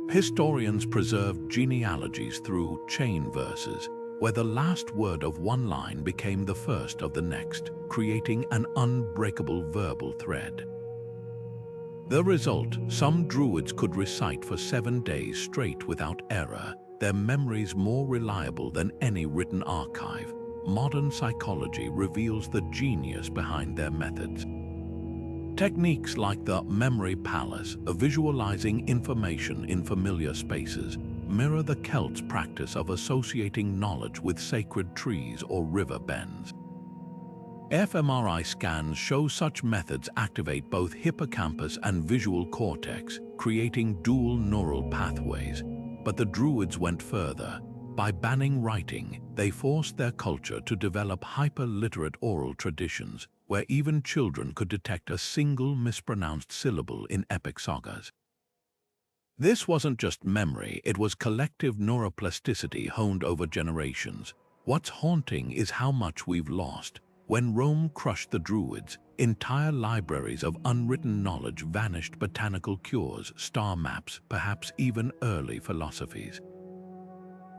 Historians preserved genealogies through chain verses, where the last word of one line became the first of the next, creating an unbreakable verbal thread. The result, some druids could recite for 7 days straight without error, their memories more reliable than any written archive. Modern psychology reveals the genius behind their methods. Techniques like the memory palace, visualizing information in familiar spaces, mirror the Celts' practice of associating knowledge with sacred trees or river bends. fMRI scans show such methods activate both hippocampus and visual cortex, creating dual neural pathways. But the Druids went further. By banning writing, they forced their culture to develop hyper-literate oral traditions, where even children could detect a single mispronounced syllable in epic sagas. This wasn't just memory, it was collective neuroplasticity honed over generations. What's haunting is how much we've lost. When Rome crushed the Druids, entire libraries of unwritten knowledge vanished: botanical cures, star maps, perhaps even early philosophies.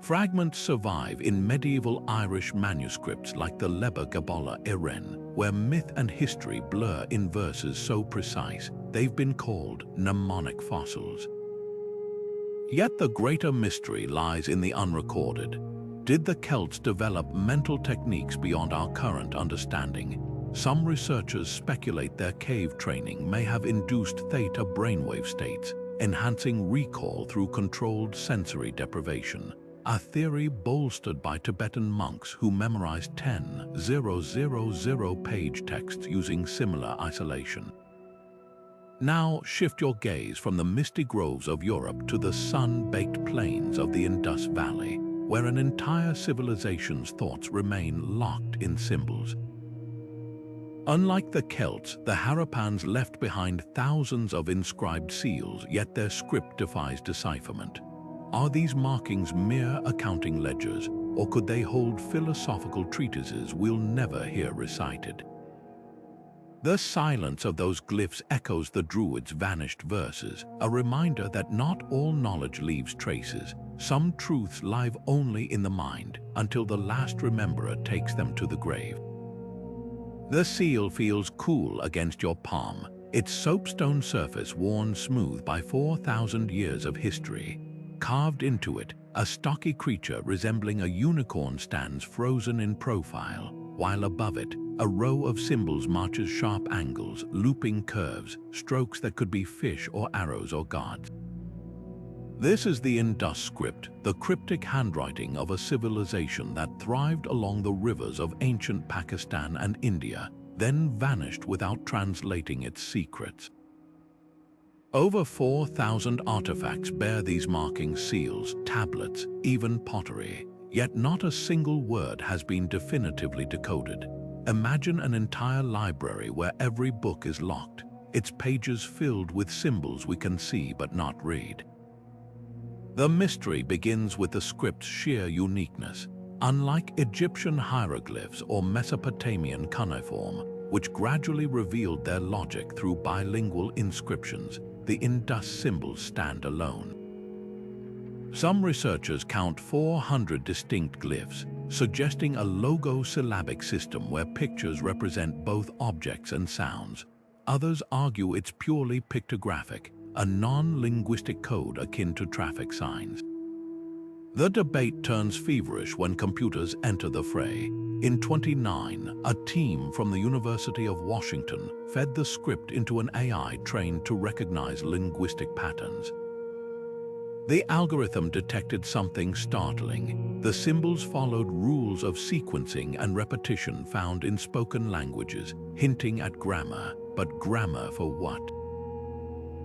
Fragments survive in medieval Irish manuscripts like the Liber Gabola Iren, where myth and history blur in verses so precise they've been called mnemonic fossils. Yet the greater mystery lies in the unrecorded. Did the Celts develop mental techniques beyond our current understanding? Some researchers speculate their cave training may have induced theta brainwave states, enhancing recall through controlled sensory deprivation, a theory bolstered by Tibetan monks who memorized 10,000 page texts using similar isolation. Now shift your gaze from the misty groves of Europe to the sun-baked plains of the Indus Valley, where an entire civilization's thoughts remain locked in symbols. Unlike the Celts, the Harappans left behind thousands of inscribed seals, yet their script defies decipherment. Are these markings mere accounting ledgers, or could they hold philosophical treatises we'll never hear recited? The silence of those glyphs echoes the Druids' vanished verses, a reminder that not all knowledge leaves traces. Some truths live only in the mind, until the last rememberer takes them to the grave. The seal feels cool against your palm, its soapstone surface worn smooth by 4,000 years of history. Carved into it, a stocky creature resembling a unicorn stands frozen in profile, while above it, a row of symbols marches sharp angles, looping curves, strokes that could be fish or arrows or gods. This is the Indus script, the cryptic handwriting of a civilization that thrived along the rivers of ancient Pakistan and India, then vanished without translating its secrets. Over 4,000 artifacts bear these marking: seals, tablets, even pottery, yet not a single word has been definitively decoded. Imagine an entire library where every book is locked, its pages filled with symbols we can see but not read. The mystery begins with the script's sheer uniqueness. Unlike Egyptian hieroglyphs or Mesopotamian cuneiform, which gradually revealed their logic through bilingual inscriptions, the Indus symbols stand alone. Some researchers count 400 distinct glyphs, suggesting a logosyllabic system where pictures represent both objects and sounds. Others argue it's purely pictographic, a non-linguistic code akin to traffic signs. The debate turns feverish when computers enter the fray. In 2009, a team from the University of Washington fed the script into an AI trained to recognize linguistic patterns. The algorithm detected something startling. The symbols followed rules of sequencing and repetition found in spoken languages, hinting at grammar, but grammar for what?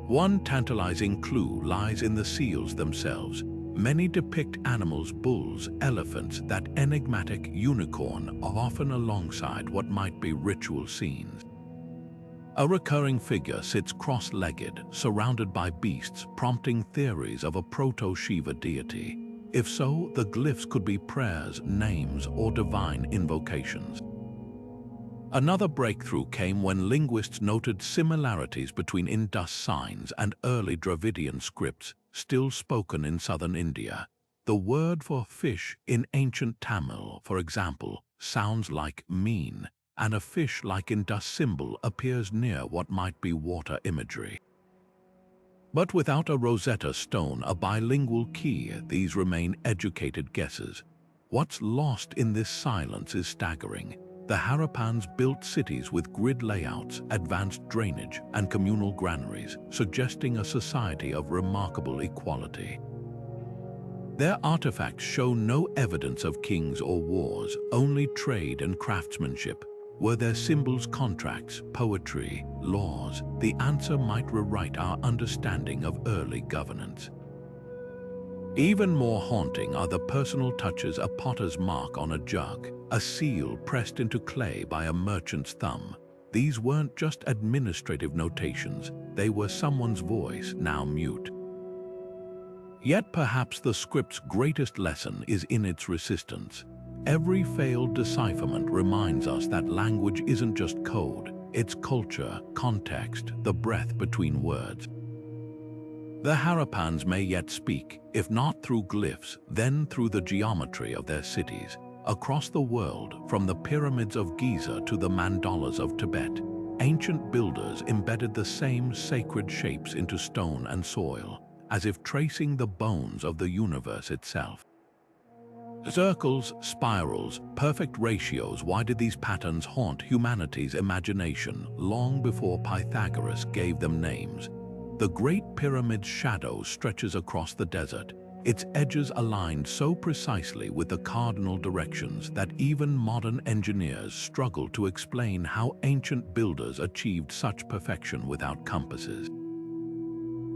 One tantalizing clue lies in the seals themselves. Many depict animals, bulls, elephants, that enigmatic unicorn, often alongside what might be ritual scenes. A recurring figure sits cross-legged, surrounded by beasts, prompting theories of a proto-Shiva deity. If so, the glyphs could be prayers, names, or divine invocations. Another breakthrough came when linguists noted similarities between Indus signs and early Dravidian scripts, still spoken in southern India. The word for fish in ancient Tamil, for example, sounds like mean, and a fish-like Indus symbol appears near what might be water imagery. But without a Rosetta Stone, a bilingual key, these remain educated guesses. What's lost in this silence is staggering. The Harappans built cities with grid layouts, advanced drainage, and communal granaries, suggesting a society of remarkable equality. Their artifacts show no evidence of kings or wars, only trade and craftsmanship. Were their symbols contracts, poetry, laws? The answer might rewrite our understanding of early governance. Even more haunting are the personal touches: a potter's mark on a jug, a seal pressed into clay by a merchant's thumb. These weren't just administrative notations, they were someone's voice, now mute. Yet perhaps the script's greatest lesson is in its resistance. Every failed decipherment reminds us that language isn't just code, it's culture, context, the breath between words. The Harappans may yet speak, if not through glyphs, then through the geometry of their cities. Across the world, from the pyramids of Giza to the mandalas of Tibet, ancient builders embedded the same sacred shapes into stone and soil, as if tracing the bones of the universe itself. Circles, spirals, perfect ratios. Why did these patterns haunt humanity's imagination long before Pythagoras gave them names? The Great Pyramid's shadow stretches across the desert, its edges aligned so precisely with the cardinal directions that even modern engineers struggle to explain how ancient builders achieved such perfection without compasses.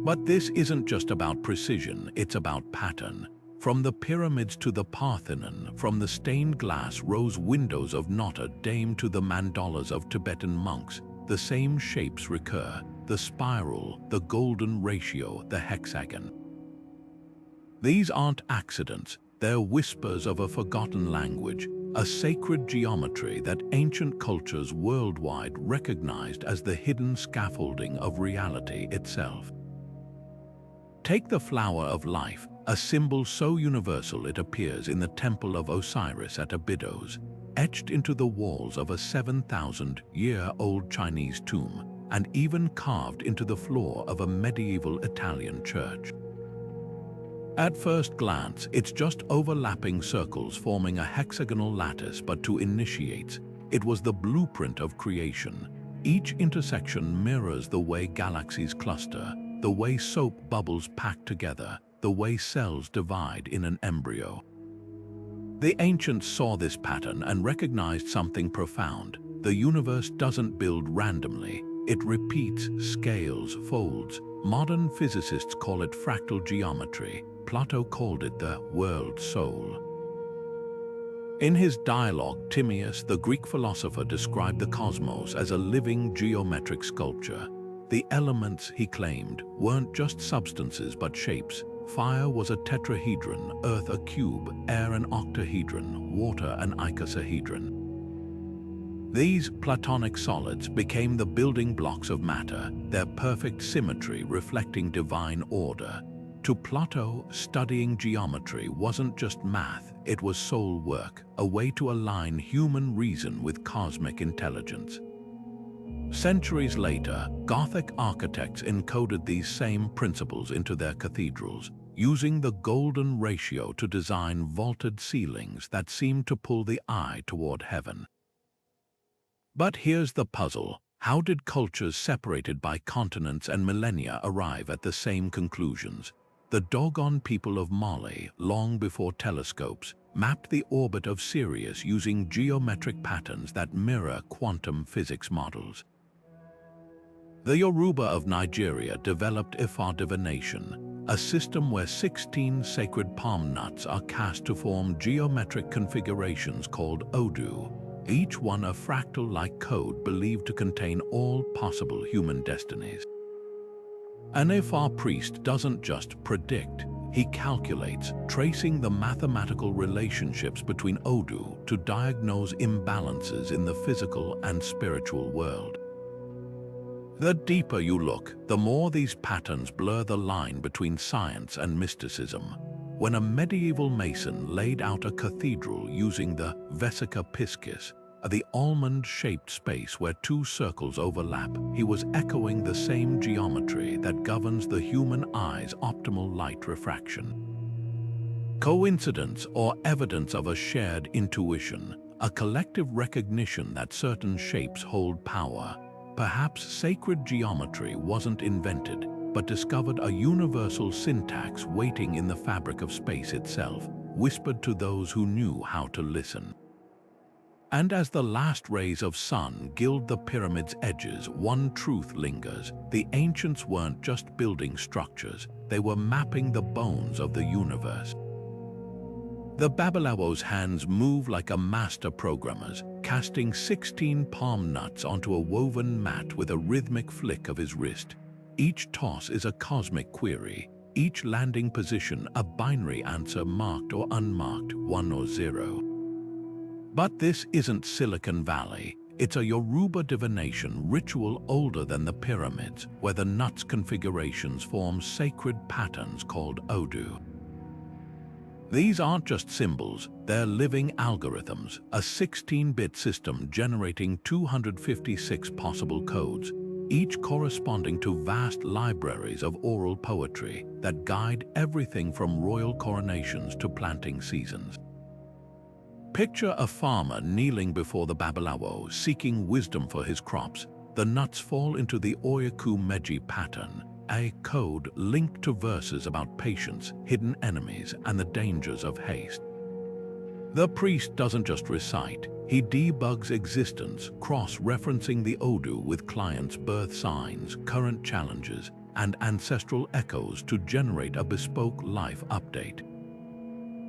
But this isn't just about precision, it's about pattern. From the pyramids to the Parthenon, from the stained glass rose windows of Notre Dame to the mandalas of Tibetan monks, the same shapes recur: the spiral, the golden ratio, the hexagon. These aren't accidents, they're whispers of a forgotten language, a sacred geometry that ancient cultures worldwide recognized as the hidden scaffolding of reality itself. Take the flower of life, a symbol so universal it appears in the temple of Osiris at Abydos, etched into the walls of a 7,000-year-old Chinese tomb, and even carved into the floor of a medieval Italian church. At first glance, it's just overlapping circles forming a hexagonal lattice, but to initiates, it was the blueprint of creation. Each intersection mirrors the way galaxies cluster, the way soap bubbles pack together, the way cells divide in an embryo. The ancients saw this pattern and recognized something profound. The universe doesn't build randomly, it repeats, scales, folds. Modern physicists call it fractal geometry. Plato called it the world soul. In his dialogue, Timaeus, the Greek philosopher, described the cosmos as a living geometric sculpture. The elements, he claimed, weren't just substances but shapes. Fire was a tetrahedron, earth a cube, air an octahedron, water an icosahedron. These Platonic solids became the building blocks of matter, their perfect symmetry reflecting divine order. To Plato, studying geometry wasn't just math, it was soul work, a way to align human reason with cosmic intelligence. Centuries later, Gothic architects encoded these same principles into their cathedrals, using the golden ratio to design vaulted ceilings that seemed to pull the eye toward heaven. But here's the puzzle. How did cultures separated by continents and millennia arrive at the same conclusions? The Dogon people of Mali, long before telescopes, mapped the orbit of Sirius using geometric patterns that mirror quantum physics models. The Yoruba of Nigeria developed Ifa divination, a system where 16 sacred palm nuts are cast to form geometric configurations called Odu, each one a fractal-like code believed to contain all possible human destinies. An Ifa priest doesn't just predict, he calculates, tracing the mathematical relationships between Odu to diagnose imbalances in the physical and spiritual world. The deeper you look, the more these patterns blur the line between science and mysticism. When a medieval mason laid out a cathedral using the vesica piscis, the almond-shaped space where two circles overlap, he was echoing the same geometry that governs the human eye's optimal light refraction. Coincidence or evidence of a shared intuition, a collective recognition that certain shapes hold power. Perhaps sacred geometry wasn't invented, but discovered a universal syntax waiting in the fabric of space itself, whispered to those who knew how to listen. And as the last rays of sun gild the pyramid's edges, one truth lingers. The ancients weren't just building structures, they were mapping the bones of the universe. The Babylawos' hands move like a master programmer's, casting 16 palm nuts onto a woven mat with a rhythmic flick of his wrist. Each toss is a cosmic query, each landing position a binary answer marked or unmarked, 1 or 0. But this isn't Silicon Valley. It's a Yoruba divination ritual older than the pyramids, where the nuts' configurations form sacred patterns called Odu. These aren't just symbols, they're living algorithms, a 16-bit system generating 256 possible codes, each corresponding to vast libraries of oral poetry that guide everything from royal coronations to planting seasons. Picture a farmer kneeling before the Babalawo, seeking wisdom for his crops. The nuts fall into the Oyaku Meji pattern, a code linked to verses about patience, hidden enemies, and the dangers of haste. The priest doesn't just recite, he debugs existence, cross-referencing the Odu with clients' birth signs, current challenges, and ancestral echoes to generate a bespoke life update.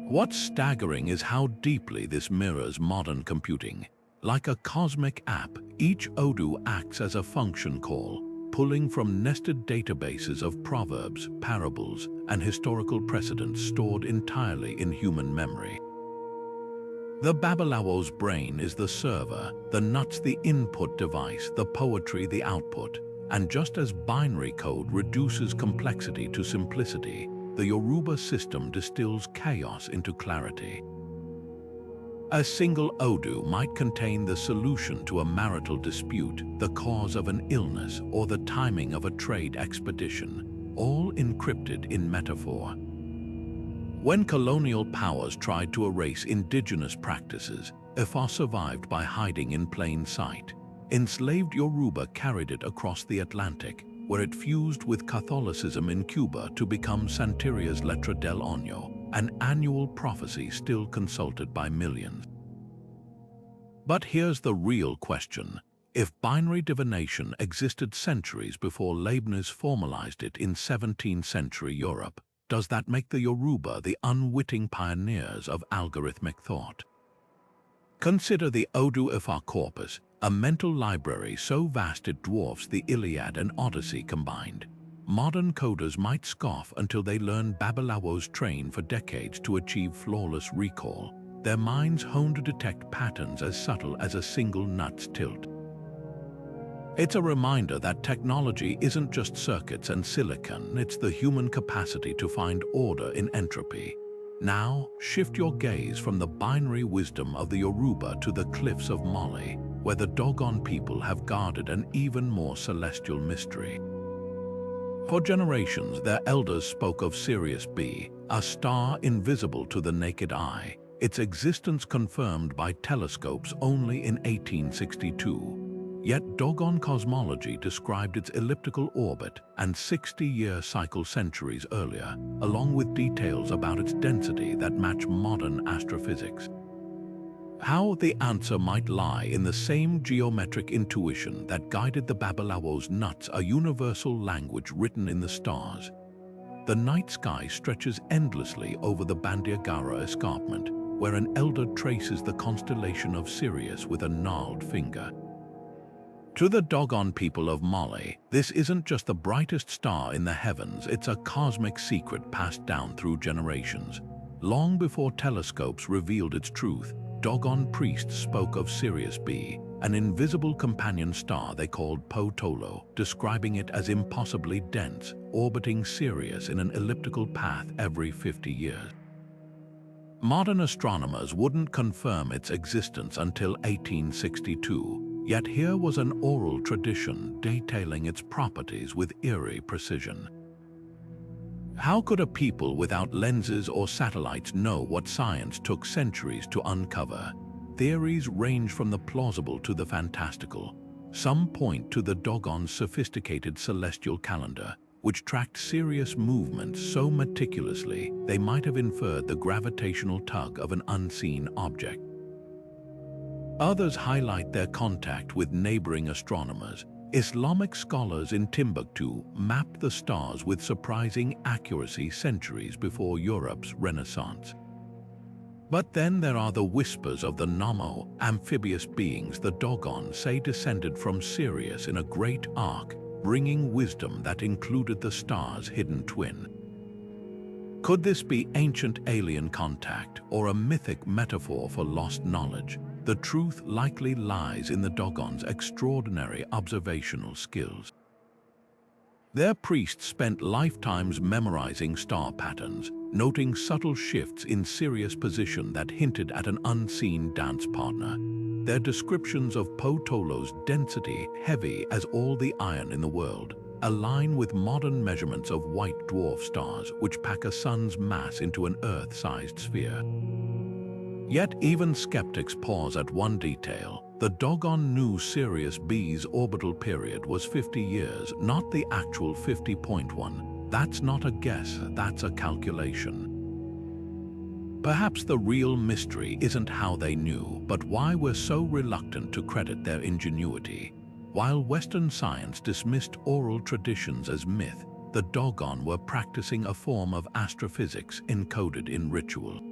What's staggering is how deeply this mirrors modern computing. Like a cosmic app, each Odu acts as a function call, pulling from nested databases of proverbs, parables, and historical precedents stored entirely in human memory. The Babalawo's brain is the server, the nuts the input device, the poetry the output. And just as binary code reduces complexity to simplicity, the Yoruba system distills chaos into clarity. A single Odu might contain the solution to a marital dispute, the cause of an illness, or the timing of a trade expedition, all encrypted in metaphor. When colonial powers tried to erase indigenous practices, Ifa survived by hiding in plain sight. Enslaved Yoruba carried it across the Atlantic, where it fused with Catholicism in Cuba to become Santeria's Letra del Año, an annual prophecy still consulted by millions. But here's the real question. If binary divination existed centuries before Leibniz formalized it in 17th century Europe, does that make the Yoruba the unwitting pioneers of algorithmic thought? Consider the Odu Ifa corpus, a mental library so vast it dwarfs the Iliad and Odyssey combined. Modern coders might scoff until they learn Babalawos train for decades to achieve flawless recall, their minds honed to detect patterns as subtle as a single nut's tilt. It's a reminder that technology isn't just circuits and silicon, it's the human capacity to find order in entropy. Now, shift your gaze from the binary wisdom of the Yoruba to the cliffs of Mali, where the Dogon people have guarded an even more celestial mystery. For generations, their elders spoke of Sirius B, a star invisible to the naked eye, its existence confirmed by telescopes only in 1862. Yet Dogon cosmology described its elliptical orbit and 60-year cycle centuries earlier, along with details about its density that match modern astrophysics. How the answer might lie in the same geometric intuition that guided the Babalawos' nuts, a universal language written in the stars. The night sky stretches endlessly over the Bandiagara escarpment, where an elder traces the constellation of Sirius with a gnarled finger. To the Dogon people of Mali, this isn't just the brightest star in the heavens, it's a cosmic secret passed down through generations. Long before telescopes revealed its truth, Dogon priests spoke of Sirius B, an invisible companion star they called Po-Tolo, describing it as impossibly dense, orbiting Sirius in an elliptical path every 50 years. Modern astronomers wouldn't confirm its existence until 1862. Yet here was an oral tradition detailing its properties with eerie precision. How could a people without lenses or satellites know what science took centuries to uncover? Theories range from the plausible to the fantastical. Some point to the Dogon's sophisticated celestial calendar, which tracked Sirius movements so meticulously they might have inferred the gravitational tug of an unseen object. Others highlight their contact with neighboring astronomers. Islamic scholars in Timbuktu mapped the stars with surprising accuracy centuries before Europe's Renaissance. But then there are the whispers of the Namo, amphibious beings the Dogon say descended from Sirius in a great arc, bringing wisdom that included the star's hidden twin. Could this be ancient alien contact or a mythic metaphor for lost knowledge? The truth likely lies in the Dogon's extraordinary observational skills. Their priests spent lifetimes memorizing star patterns, noting subtle shifts in Sirius' position that hinted at an unseen dance partner. Their descriptions of Po-Tolo's density, heavy as all the iron in the world, align with modern measurements of white dwarf stars which pack a sun's mass into an Earth-sized sphere. Yet even skeptics pause at one detail. The Dogon knew Sirius B's orbital period was 50 years, not the actual 50.1. That's not a guess, that's a calculation. Perhaps the real mystery isn't how they knew, but why we're so reluctant to credit their ingenuity. While Western science dismissed oral traditions as myth, the Dogon were practicing a form of astrophysics encoded in ritual.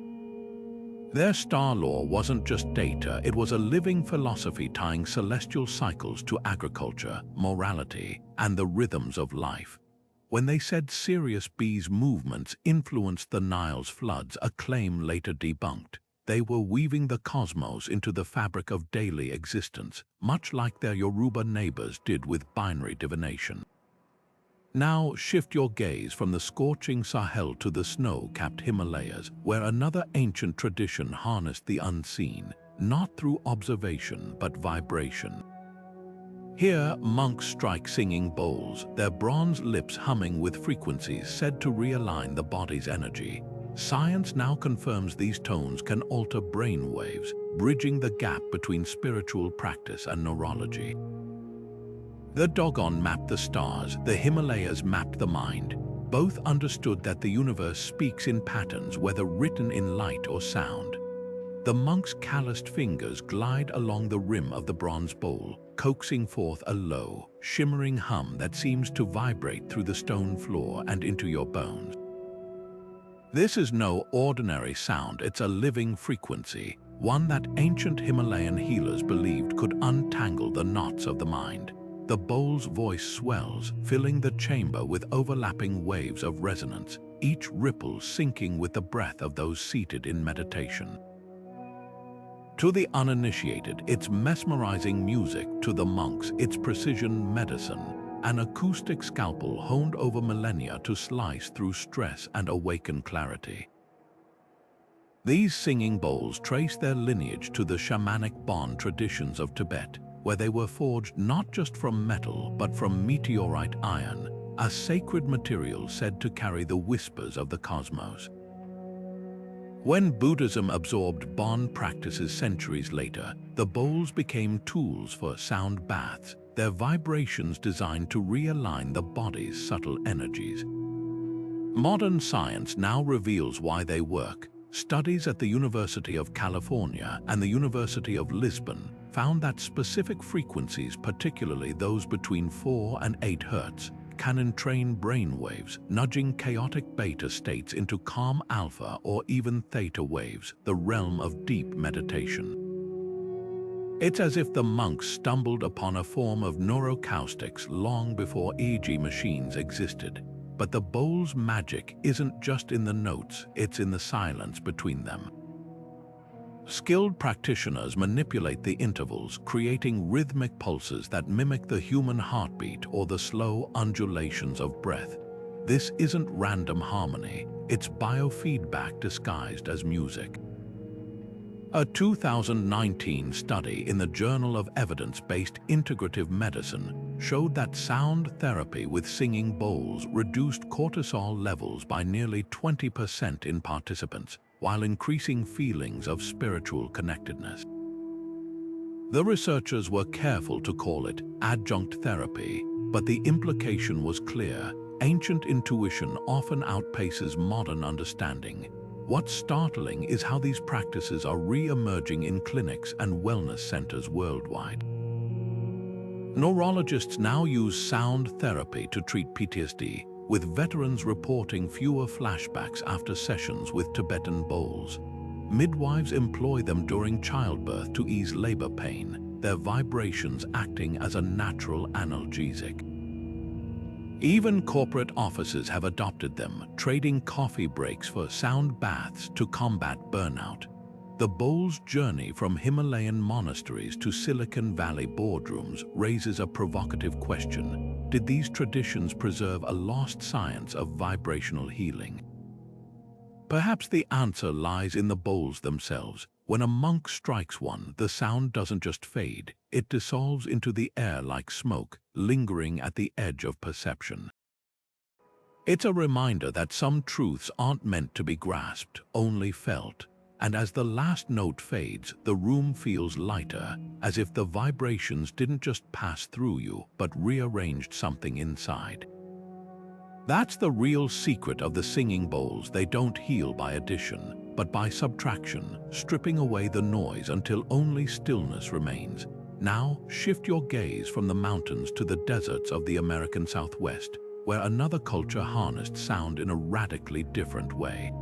Their star law wasn't just data, it was a living philosophy tying celestial cycles to agriculture, morality, and the rhythms of life. When they said Sirius B's movements influenced the Nile's floods, a claim later debunked, they were weaving the cosmos into the fabric of daily existence, much like their Yoruba neighbors did with binary divination. Now shift your gaze from the scorching Sahel to the snow-capped Himalayas, where another ancient tradition harnessed the unseen, not through observation but vibration. Here, monks strike singing bowls, their bronze lips humming with frequencies said to realign the body's energy. Science now confirms these tones can alter brain waves, bridging the gap between spiritual practice and neurology. The Dogon mapped the stars, the Himalayas mapped the mind. Both understood that the universe speaks in patterns, whether written in light or sound. The monk's calloused fingers glide along the rim of the bronze bowl, coaxing forth a low, shimmering hum that seems to vibrate through the stone floor and into your bones. This is no ordinary sound, it's a living frequency, one that ancient Himalayan healers believed could untangle the knots of the mind. The bowl's voice swells, filling the chamber with overlapping waves of resonance, each ripple syncing with the breath of those seated in meditation. To the uninitiated, it's mesmerizing music. To the monks, it's precision medicine, an acoustic scalpel honed over millennia to slice through stress and awaken clarity. These singing bowls trace their lineage to the shamanic bond traditions of Tibet, where they were forged not just from metal but from meteorite iron, a sacred material said to carry the whispers of the cosmos. When Buddhism absorbed bond practices centuries later, the bowls became tools for sound baths, their vibrations designed to realign the body's subtle energies. Modern science now reveals why they work. Studies at the University of California and the University of Lisbon found that specific frequencies, particularly those between 4 and 8 Hz, can entrain brain waves, nudging chaotic beta states into calm alpha or even theta waves, the realm of deep meditation. It's as if the monks stumbled upon a form of neuroacoustics long before EEG machines existed. But the bowl's magic isn't just in the notes, it's in the silence between them. Skilled practitioners manipulate the intervals, creating rhythmic pulses that mimic the human heartbeat or the slow undulations of breath. This isn't random harmony, it's biofeedback disguised as music. A 2019 study in the Journal of Evidence-Based Integrative Medicine showed that sound therapy with singing bowls reduced cortisol levels by nearly 20% in participants, while increasing feelings of spiritual connectedness. The researchers were careful to call it adjunct therapy, but the implication was clear: ancient intuition often outpaces modern understanding. What's startling is how these practices are re-emerging in clinics and wellness centers worldwide. Neurologists now use sound therapy to treat PTSD, with veterans reporting fewer flashbacks after sessions with Tibetan bowls. Midwives employ them during childbirth to ease labor pain, their vibrations acting as a natural analgesic. Even corporate offices have adopted them, trading coffee breaks for sound baths to combat burnout. The bowl's journey from Himalayan monasteries to Silicon Valley boardrooms raises a provocative question. Did these traditions preserve a lost science of vibrational healing? Perhaps the answer lies in the bowls themselves. When a monk strikes one, the sound doesn't just fade, it dissolves into the air like smoke, lingering at the edge of perception. It's a reminder that some truths aren't meant to be grasped, only felt. and as the last note fades, the room feels lighter, as if the vibrations didn't just pass through you, but rearranged something inside. That's the real secret of the singing bowls. They don't heal by addition, but by subtraction, stripping away the noise until only stillness remains. Now, shift your gaze from the mountains to the deserts of the American Southwest, where another culture harnessed sound in a radically different way.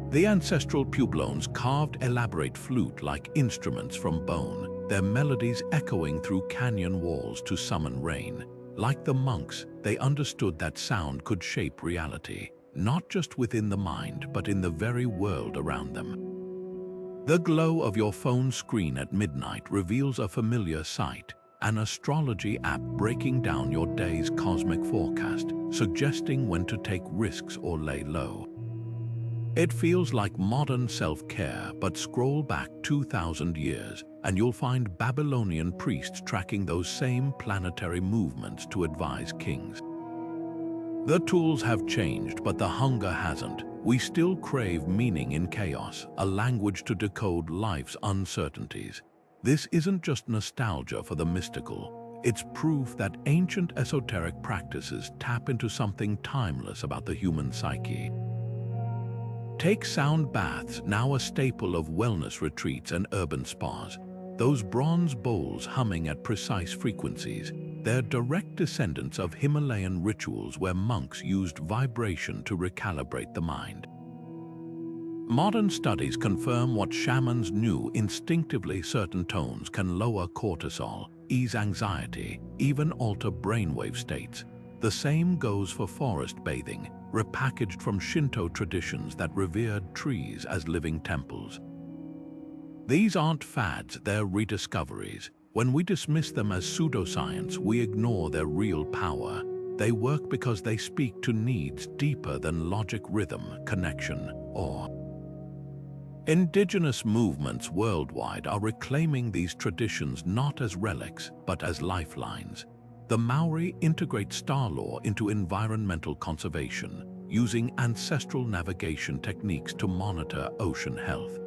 The ancestral Pueblones carved elaborate flute-like instruments from bone, their melodies echoing through canyon walls to summon rain. Like the monks, they understood that sound could shape reality, not just within the mind, but in the very world around them. The glow of your phone screen at midnight reveals a familiar sight, an astrology app breaking down your day's cosmic forecast, suggesting when to take risks or lay low. It feels like modern self-care, but scroll back 2,000 years, and you'll find Babylonian priests tracking those same planetary movements to advise kings. The tools have changed, but the hunger hasn't. We still crave meaning in chaos, a language to decode life's uncertainties. This isn't just nostalgia for the mystical. It's proof that ancient esoteric practices tap into something timeless about the human psyche. Take sound baths, now a staple of wellness retreats and urban spas. Those bronze bowls humming at precise frequencies, they're direct descendants of Himalayan rituals where monks used vibration to recalibrate the mind. Modern studies confirm what shamans knew instinctively: certain tones can lower cortisol, ease anxiety, even alter brainwave states. The same goes for forest bathing, repackaged from Shinto traditions that revered trees as living temples. These aren't fads, they're rediscoveries. When we dismiss them as pseudoscience, we ignore their real power. They work because they speak to needs deeper than logic, rhythm, connection, or. Indigenous movements worldwide are reclaiming these traditions not as relics, but as lifelines. The Maori integrate star lore into environmental conservation, using ancestral navigation techniques to monitor ocean health.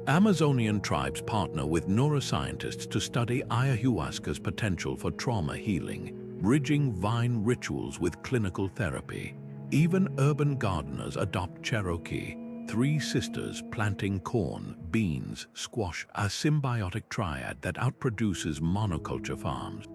Amazonian tribes partner with neuroscientists to study ayahuasca's potential for trauma healing, bridging vine rituals with clinical therapy. Even urban gardeners adopt Cherokee, three sisters planting corn, beans, squash, a symbiotic triad that outproduces monoculture farms.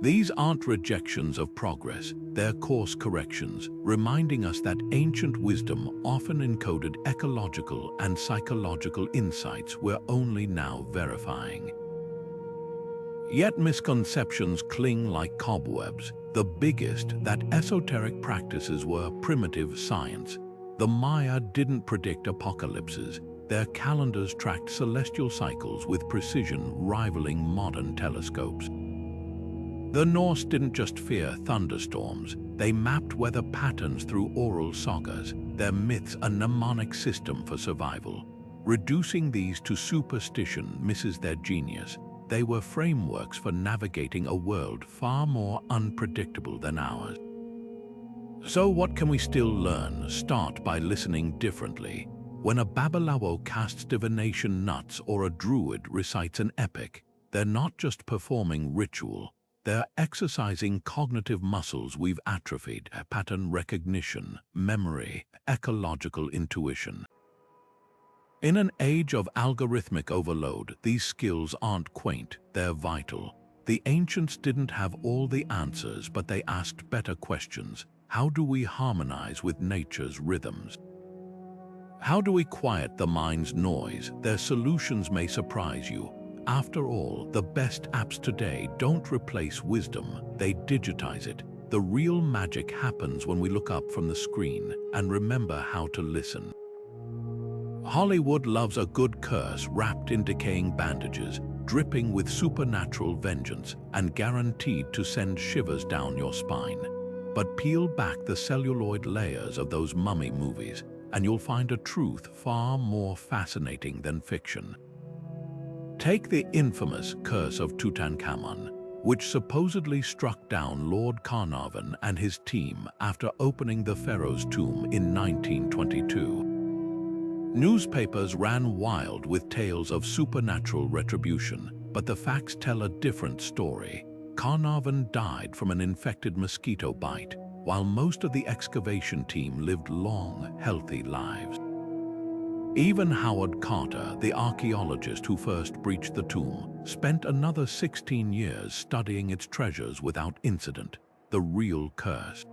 These aren't rejections of progress, they're course corrections, reminding us that ancient wisdom often encoded ecological and psychological insights we're only now verifying. Yet misconceptions cling like cobwebs. The biggest, that esoteric practices were primitive science. The Maya didn't predict apocalypses. Their calendars tracked celestial cycles with precision rivaling modern telescopes. The Norse didn't just fear thunderstorms, they mapped weather patterns through oral sagas, their myths a mnemonic system for survival. Reducing these to superstition misses their genius. They were frameworks for navigating a world far more unpredictable than ours. So what can we still learn? Start by listening differently. When a Babalawo casts divination nuts or a druid recites an epic, they're not just performing ritual. They're exercising cognitive muscles we've atrophied: pattern recognition, memory, ecological intuition. In an age of algorithmic overload, these skills aren't quaint, they're vital. The ancients didn't have all the answers, but they asked better questions. How do we harmonize with nature's rhythms? How do we quiet the mind's noise? Their solutions may surprise you. After all, the best apps today don't replace wisdom, they digitize it. The real magic happens when we look up from the screen and remember how to listen. Hollywood loves a good curse wrapped in decaying bandages, dripping with supernatural vengeance, and guaranteed to send shivers down your spine. But peel back the celluloid layers of those mummy movies, and you'll find a truth far more fascinating than fiction. Take the infamous Curse of Tutankhamun, which supposedly struck down Lord Carnarvon and his team after opening the pharaoh's tomb in 1922. Newspapers ran wild with tales of supernatural retribution, but the facts tell a different story. Carnarvon died from an infected mosquito bite, while most of the excavation team lived long, healthy lives. Even Howard Carter, the archaeologist who first breached the tomb, spent another 16 years studying its treasures without incident, the real curse.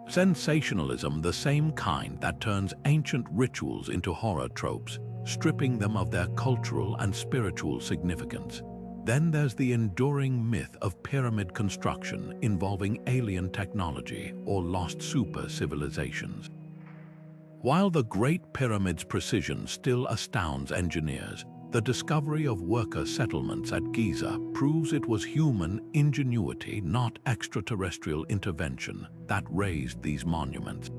Sensationalism, the same kind that turns ancient rituals into horror tropes, stripping them of their cultural and spiritual significance. Then there's the enduring myth of pyramid construction involving alien technology or lost super civilizations. While the Great Pyramid's precision still astounds engineers, the discovery of worker settlements at Giza proves it was human ingenuity, not extraterrestrial intervention, that raised these monuments.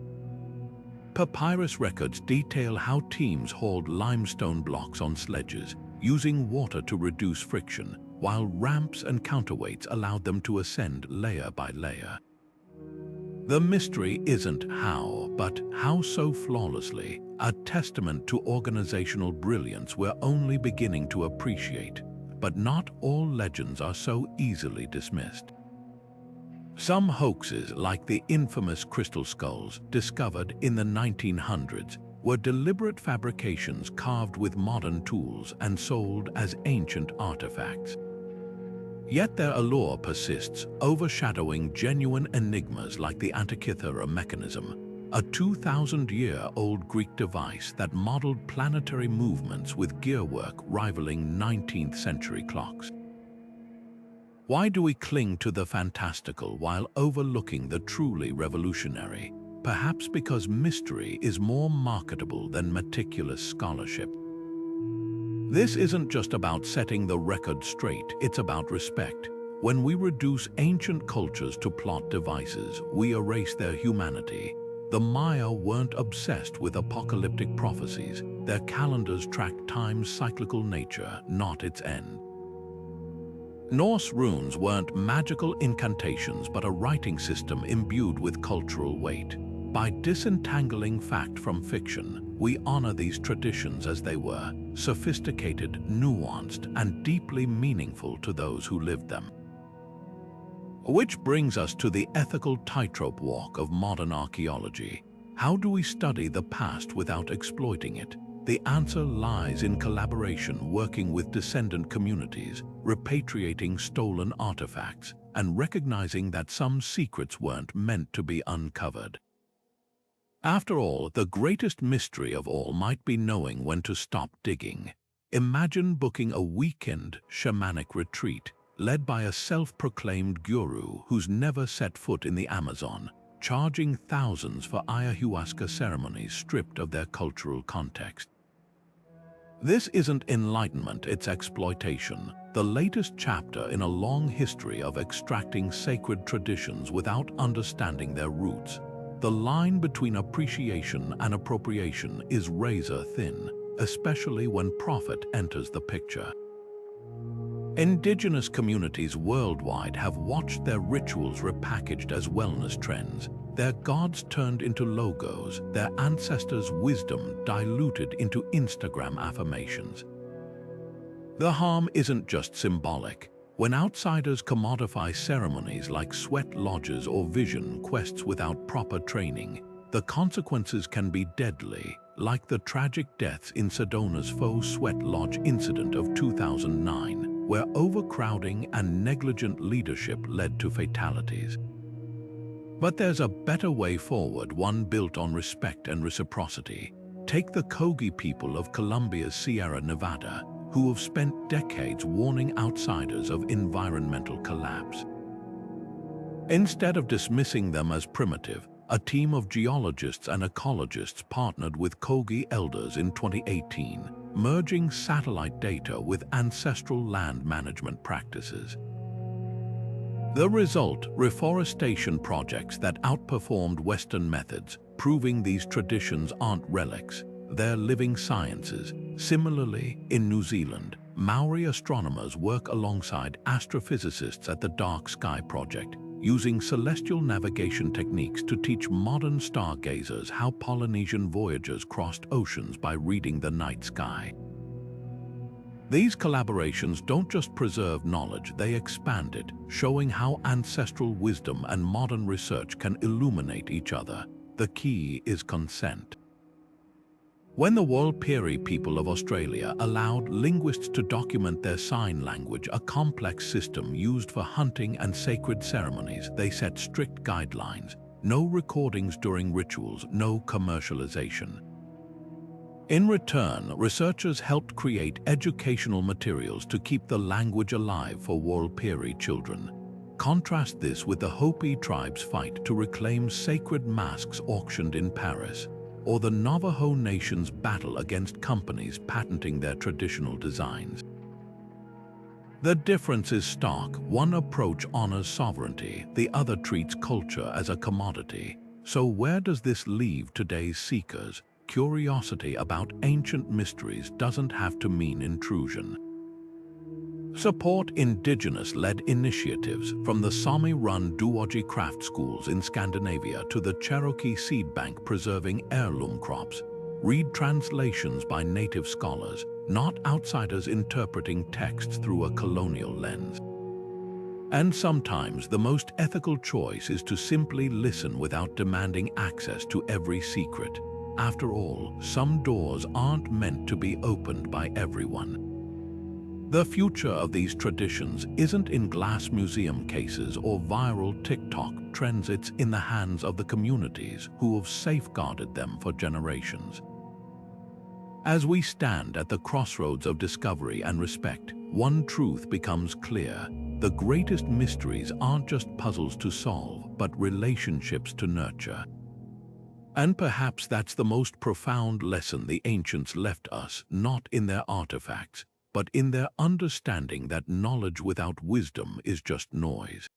Papyrus records detail how teams hauled limestone blocks on sledges, using water to reduce friction, while ramps and counterweights allowed them to ascend layer by layer. The mystery isn't how, but how so flawlessly, a testament to organizational brilliance we're only beginning to appreciate. But not all legends are so easily dismissed. Some hoaxes, like the infamous crystal skulls discovered in the 1900s, were deliberate fabrications carved with modern tools and sold as ancient artifacts. Yet their allure persists, overshadowing genuine enigmas like the Antikythera mechanism, a 2,000-year-old Greek device that modeled planetary movements with gearwork rivaling 19th-century clocks. Why do we cling to the fantastical while overlooking the truly revolutionary? Perhaps because mystery is more marketable than meticulous scholarship. This isn't just about setting the record straight, it's about respect. When we reduce ancient cultures to plot devices, we erase their humanity. The Maya weren't obsessed with apocalyptic prophecies. Their calendars tracked time's cyclical nature, not its end. Norse runes weren't magical incantations, but a writing system imbued with cultural weight. By disentangling fact from fiction, we honor these traditions as they were, sophisticated, nuanced, and deeply meaningful to those who lived them. Which brings us to the ethical tightrope walk of modern archaeology. How do we study the past without exploiting it? The answer lies in collaboration, working with descendant communities, repatriating stolen artifacts, and recognizing that some secrets weren't meant to be uncovered. After all, the greatest mystery of all might be knowing when to stop digging. Imagine booking a weekend shamanic retreat, led by a self-proclaimed guru who's never set foot in the Amazon, charging thousands for ayahuasca ceremonies stripped of their cultural context. This isn't enlightenment, it's exploitation, the latest chapter in a long history of extracting sacred traditions without understanding their roots. The line between appreciation and appropriation is razor thin, especially when profit enters the picture. Indigenous communities worldwide have watched their rituals repackaged as wellness trends, their gods turned into logos, their ancestors' wisdom diluted into Instagram affirmations. The harm isn't just symbolic. When outsiders commodify ceremonies like sweat lodges or vision quests without proper training, the consequences can be deadly, like the tragic deaths in Sedona's faux sweat lodge incident of 2009, where overcrowding and negligent leadership led to fatalities. But there's a better way forward, one built on respect and reciprocity. Take the Kogi people of Colombia's Sierra Nevada, who have spent decades warning outsiders of environmental collapse. Instead of dismissing them as primitive, a team of geologists and ecologists partnered with Kogi elders in 2018, merging satellite data with ancestral land management practices. The result, reforestation projects that outperformed Western methods, proving these traditions aren't relics, they're living sciences. Similarly, in New Zealand, Maori astronomers work alongside astrophysicists at the Dark Sky Project, using celestial navigation techniques to teach modern stargazers how Polynesian voyagers crossed oceans by reading the night sky. These collaborations don't just preserve knowledge, they expand it, showing how ancestral wisdom and modern research can illuminate each other. The key is consent. When the Warlpiri people of Australia allowed linguists to document their sign language, a complex system used for hunting and sacred ceremonies, they set strict guidelines: no recordings during rituals, no commercialization. In return, researchers helped create educational materials to keep the language alive for Warlpiri children. Contrast this with the Hopi tribe's fight to reclaim sacred masks auctioned in Paris, or the Navajo Nation's battle against companies patenting their traditional designs. The difference is stark. One approach honors sovereignty, the other treats culture as a commodity. So where does this leave today's seekers? Curiosity about ancient mysteries doesn't have to mean intrusion. Support indigenous-led initiatives, from the Sami-run Duoji craft schools in Scandinavia to the Cherokee seed bank preserving heirloom crops. Read translations by native scholars, not outsiders interpreting texts through a colonial lens. And sometimes the most ethical choice is to simply listen without demanding access to every secret. After all, some doors aren't meant to be opened by everyone. The future of these traditions isn't in glass museum cases or viral TikTok trends, it's in the hands of the communities who have safeguarded them for generations. As we stand at the crossroads of discovery and respect, one truth becomes clear: the greatest mysteries aren't just puzzles to solve, but relationships to nurture. And perhaps that's the most profound lesson the ancients left us, not in their artifacts, but in their understanding that knowledge without wisdom is just noise.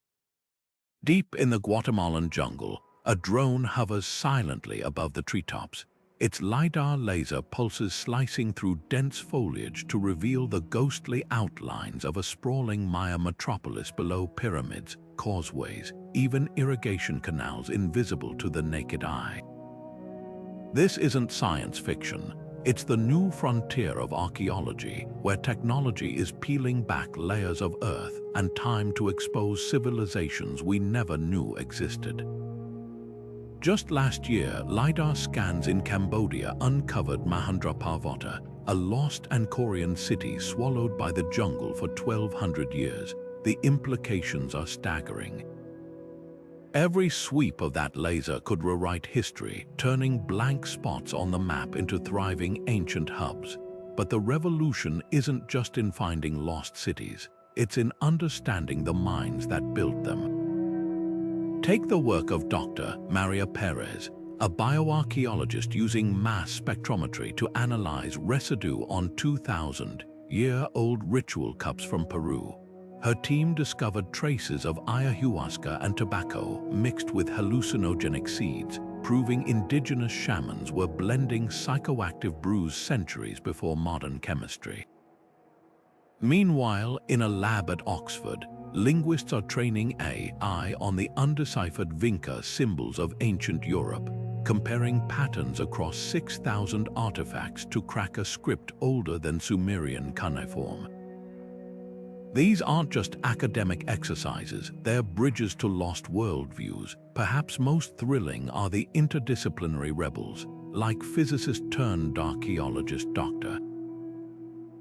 Deep in the Guatemalan jungle, a drone hovers silently above the treetops. Its LiDAR laser pulses slicing through dense foliage to reveal the ghostly outlines of a sprawling Maya metropolis below pyramids, causeways, even irrigation canals invisible to the naked eye. This isn't science fiction. It's the new frontier of archaeology, where technology is peeling back layers of earth and time to expose civilizations we never knew existed. Just last year, LiDAR scans in Cambodia uncovered Mahendraparvata, a lost Angkorian city swallowed by the jungle for 1,200 years. The implications are staggering. Every sweep of that laser could rewrite history, turning blank spots on the map into thriving ancient hubs. But the revolution isn't just in finding lost cities, it's in understanding the minds that built them. Take the work of Dr. Maria Perez, a bioarchaeologist using mass spectrometry to analyze residue on 2,000-year-old ritual cups from Peru. Her team discovered traces of ayahuasca and tobacco mixed with hallucinogenic seeds, proving indigenous shamans were blending psychoactive brews centuries before modern chemistry. Meanwhile, in a lab at Oxford, linguists are training AI on the undeciphered Vinca symbols of ancient Europe, comparing patterns across 6,000 artifacts to crack a script older than Sumerian cuneiform. These aren't just academic exercises, they're bridges to lost worldviews. Perhaps most thrilling are the interdisciplinary rebels, like physicist-turned-archaeologist Dr.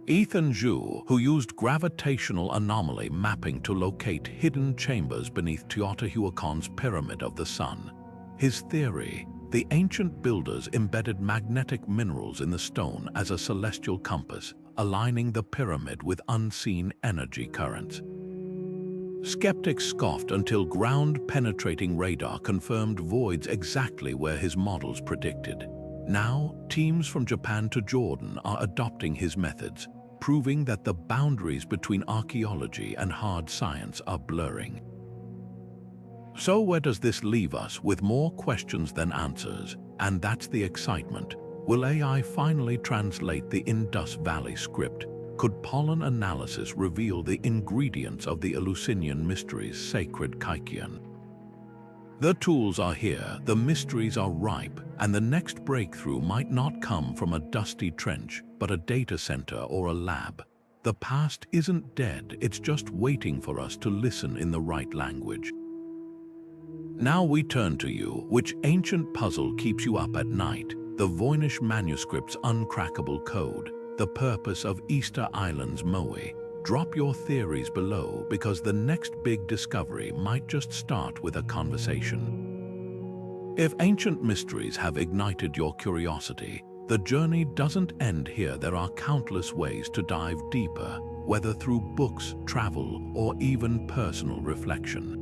Ethan Zhu, who used gravitational anomaly mapping to locate hidden chambers beneath Teotihuacan's Pyramid of the Sun. His theory: the ancient builders embedded magnetic minerals in the stone as a celestial compass, aligning the pyramid with unseen energy currents. Skeptics scoffed until ground-penetrating radar confirmed voids exactly where his models predicted. Now, teams from Japan to Jordan are adopting his methods, proving that the boundaries between archaeology and hard science are blurring. So where does this leave us? With more questions than answers, and that's the excitement. Will AI finally translate the Indus Valley script? Could pollen analysis reveal the ingredients of the Eleusinian mysteries' sacred Kykeon? The tools are here, the mysteries are ripe, and the next breakthrough might not come from a dusty trench, but a data center or a lab. The past isn't dead, it's just waiting for us to listen in the right language. Now we turn to you, which ancient puzzle keeps you up at night? The Voynich manuscript's uncrackable code, the purpose of Easter Island's moe. Drop your theories below, because the next big discovery might just start with a conversation. If ancient mysteries have ignited your curiosity, the journey doesn't end here. There are countless ways to dive deeper, whether through books, travel, or even personal reflection.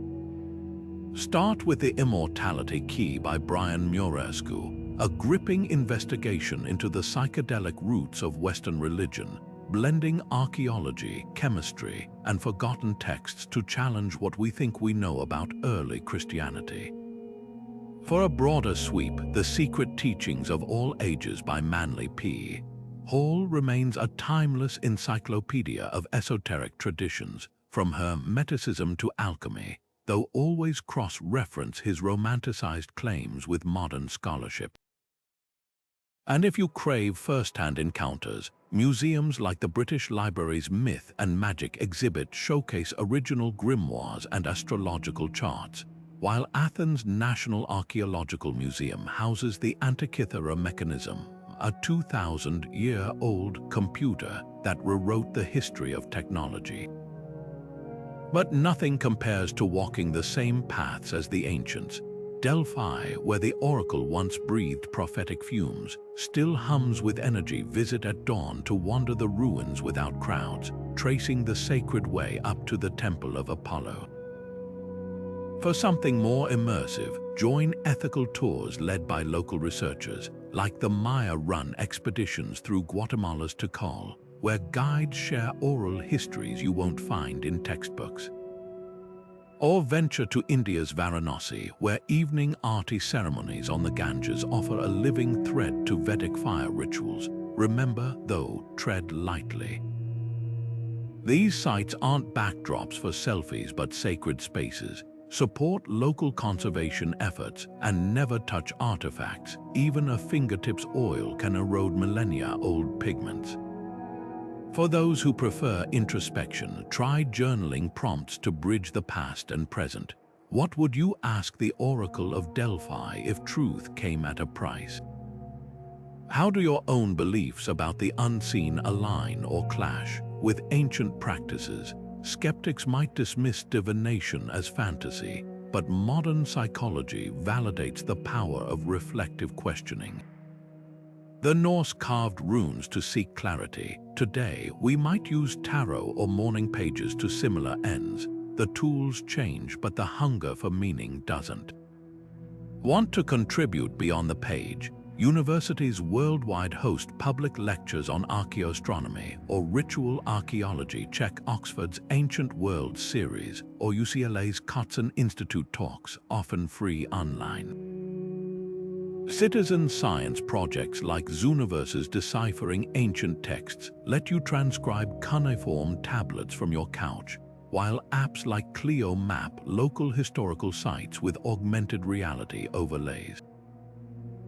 Start with The Immortality Key by Brian Muraresku, a gripping investigation into the psychedelic roots of Western religion, blending archaeology, chemistry, and forgotten texts to challenge what we think we know about early Christianity. For a broader sweep, The Secret Teachings of All Ages by Manly P. Hall remains a timeless encyclopedia of esoteric traditions, from Hermeticism to alchemy, though always cross-reference his romanticized claims with modern scholarship. And if you crave first-hand encounters, museums like the British Library's Myth and Magic exhibit showcase original grimoires and astrological charts, while Athens' National Archaeological Museum houses the Antikythera mechanism, a 2,000-year-old computer that rewrote the history of technology. But nothing compares to walking the same paths as the ancients. Delphi, where the oracle once breathed prophetic fumes, still hums with energy. Visit at dawn to wander the ruins without crowds, tracing the sacred way up to the Temple of Apollo. For something more immersive, join ethical tours led by local researchers, like the Maya-run expeditions through Guatemala's Tikal, where guides share oral histories you won't find in textbooks. Or venture to India's Varanasi, where evening arti ceremonies on the Ganges offer a living thread to Vedic fire rituals. Remember, though, tread lightly. These sites aren't backdrops for selfies but sacred spaces. Support local conservation efforts and never touch artifacts. Even a fingertip's oil can erode millennia-old pigments. For those who prefer introspection, try journaling prompts to bridge the past and present. What would you ask the Oracle of Delphi if truth came at a price? How do your own beliefs about the unseen align or clash with ancient practices? Skeptics might dismiss divination as fantasy, but modern psychology validates the power of reflective questioning. The Norse carved runes to seek clarity. Today, we might use tarot or morning pages to similar ends. The tools change, but the hunger for meaning doesn't. Want to contribute beyond the page? Universities worldwide host public lectures on archaeoastronomy or ritual archaeology. Check Oxford's Ancient Worlds series or UCLA's Kotzen Institute talks, often free online. Citizen science projects like Zooniverse's Deciphering Ancient Texts let you transcribe cuneiform tablets from your couch, while apps like Clio map local historical sites with augmented reality overlays.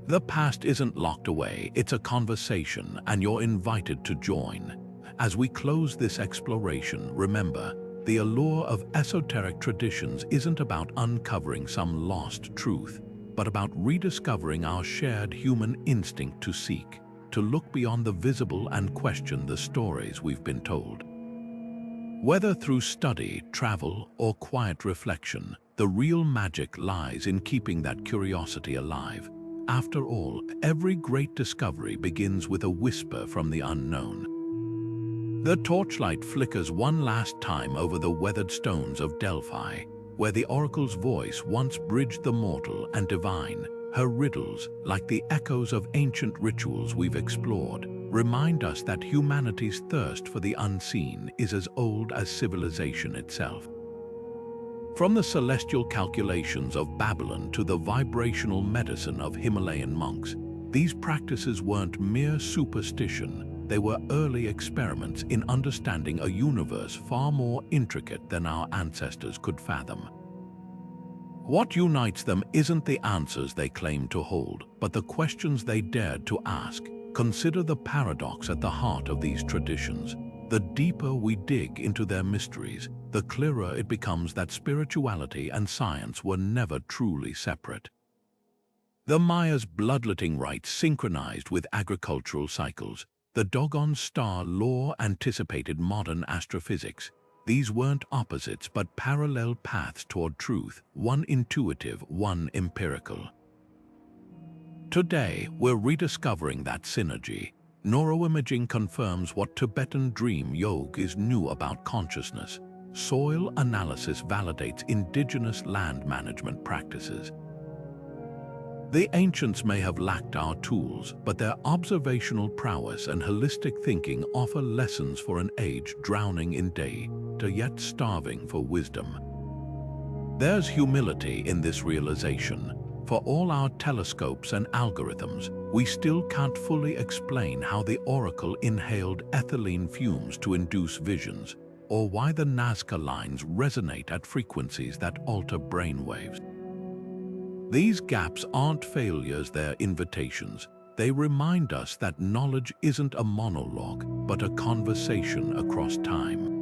The past isn't locked away, it's a conversation, and you're invited to join. As we close this exploration, remember, the allure of esoteric traditions isn't about uncovering some lost truth, but about rediscovering our shared human instinct to seek, to look beyond the visible and question the stories we've been told. Whether through study, travel, or quiet reflection, the real magic lies in keeping that curiosity alive. After all, every great discovery begins with a whisper from the unknown. The torchlight flickers one last time over the weathered stones of Delphi, where the oracle's voice once bridged the mortal and divine. Her riddles, like the echoes of ancient rituals we've explored, remind us that humanity's thirst for the unseen is as old as civilization itself. From the celestial calculations of Babylon to the vibrational medicine of Himalayan monks, these practices weren't mere superstition. They were early experiments in understanding a universe far more intricate than our ancestors could fathom. What unites them isn't the answers they claim to hold, but the questions they dared to ask. Consider the paradox at the heart of these traditions. The deeper we dig into their mysteries, the clearer it becomes that spirituality and science were never truly separate. The Maya's bloodletting rites synchronized with agricultural cycles. The Dogon star law anticipated modern astrophysics. These weren't opposites but parallel paths toward truth, one intuitive, one empirical. Today, we're rediscovering that synergy. Neuroimaging confirms what Tibetan dream yoga is new about consciousness. Soil analysis validates indigenous land management practices. The ancients may have lacked our tools, but their observational prowess and holistic thinking offer lessons for an age drowning in data yet starving for wisdom. There's humility in this realization. For all our telescopes and algorithms, we still can't fully explain how the Oracle inhaled ethylene fumes to induce visions, or why the Nazca lines resonate at frequencies that alter brainwaves. These gaps aren't failures, they're invitations. They remind us that knowledge isn't a monologue, but a conversation across time.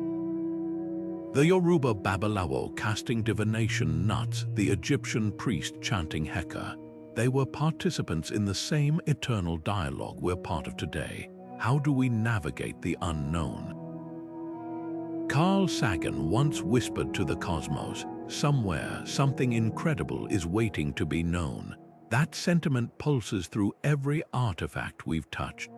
The Yoruba Babalawo casting divination nuts, the Egyptian priest chanting heka. They were participants in the same eternal dialogue we're part of today. How do we navigate the unknown? Carl Sagan once whispered to the cosmos, "Somewhere, something incredible is waiting to be known." That sentiment pulses through every artifact we've touched.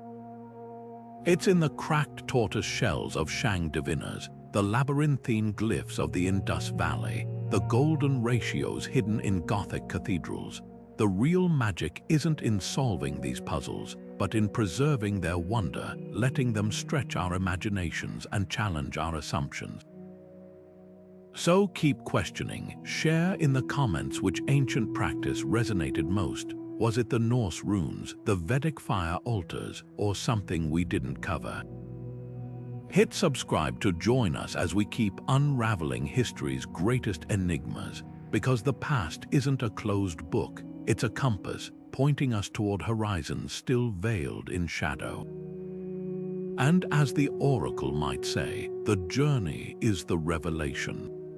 It's in the cracked tortoise shells of Shang diviners, the labyrinthine glyphs of the Indus Valley, the golden ratios hidden in Gothic cathedrals. The real magic isn't in solving these puzzles, but in preserving their wonder, letting them stretch our imaginations and challenge our assumptions. So keep questioning. Share in the comments which ancient practice resonated most. Was it the Norse runes, the Vedic fire altars, or something we didn't cover? Hit subscribe to join us as we keep unraveling history's greatest enigmas, because the past isn't a closed book, it's a compass pointing us toward horizons still veiled in shadow. And as the Oracle might say, the journey is the revelation.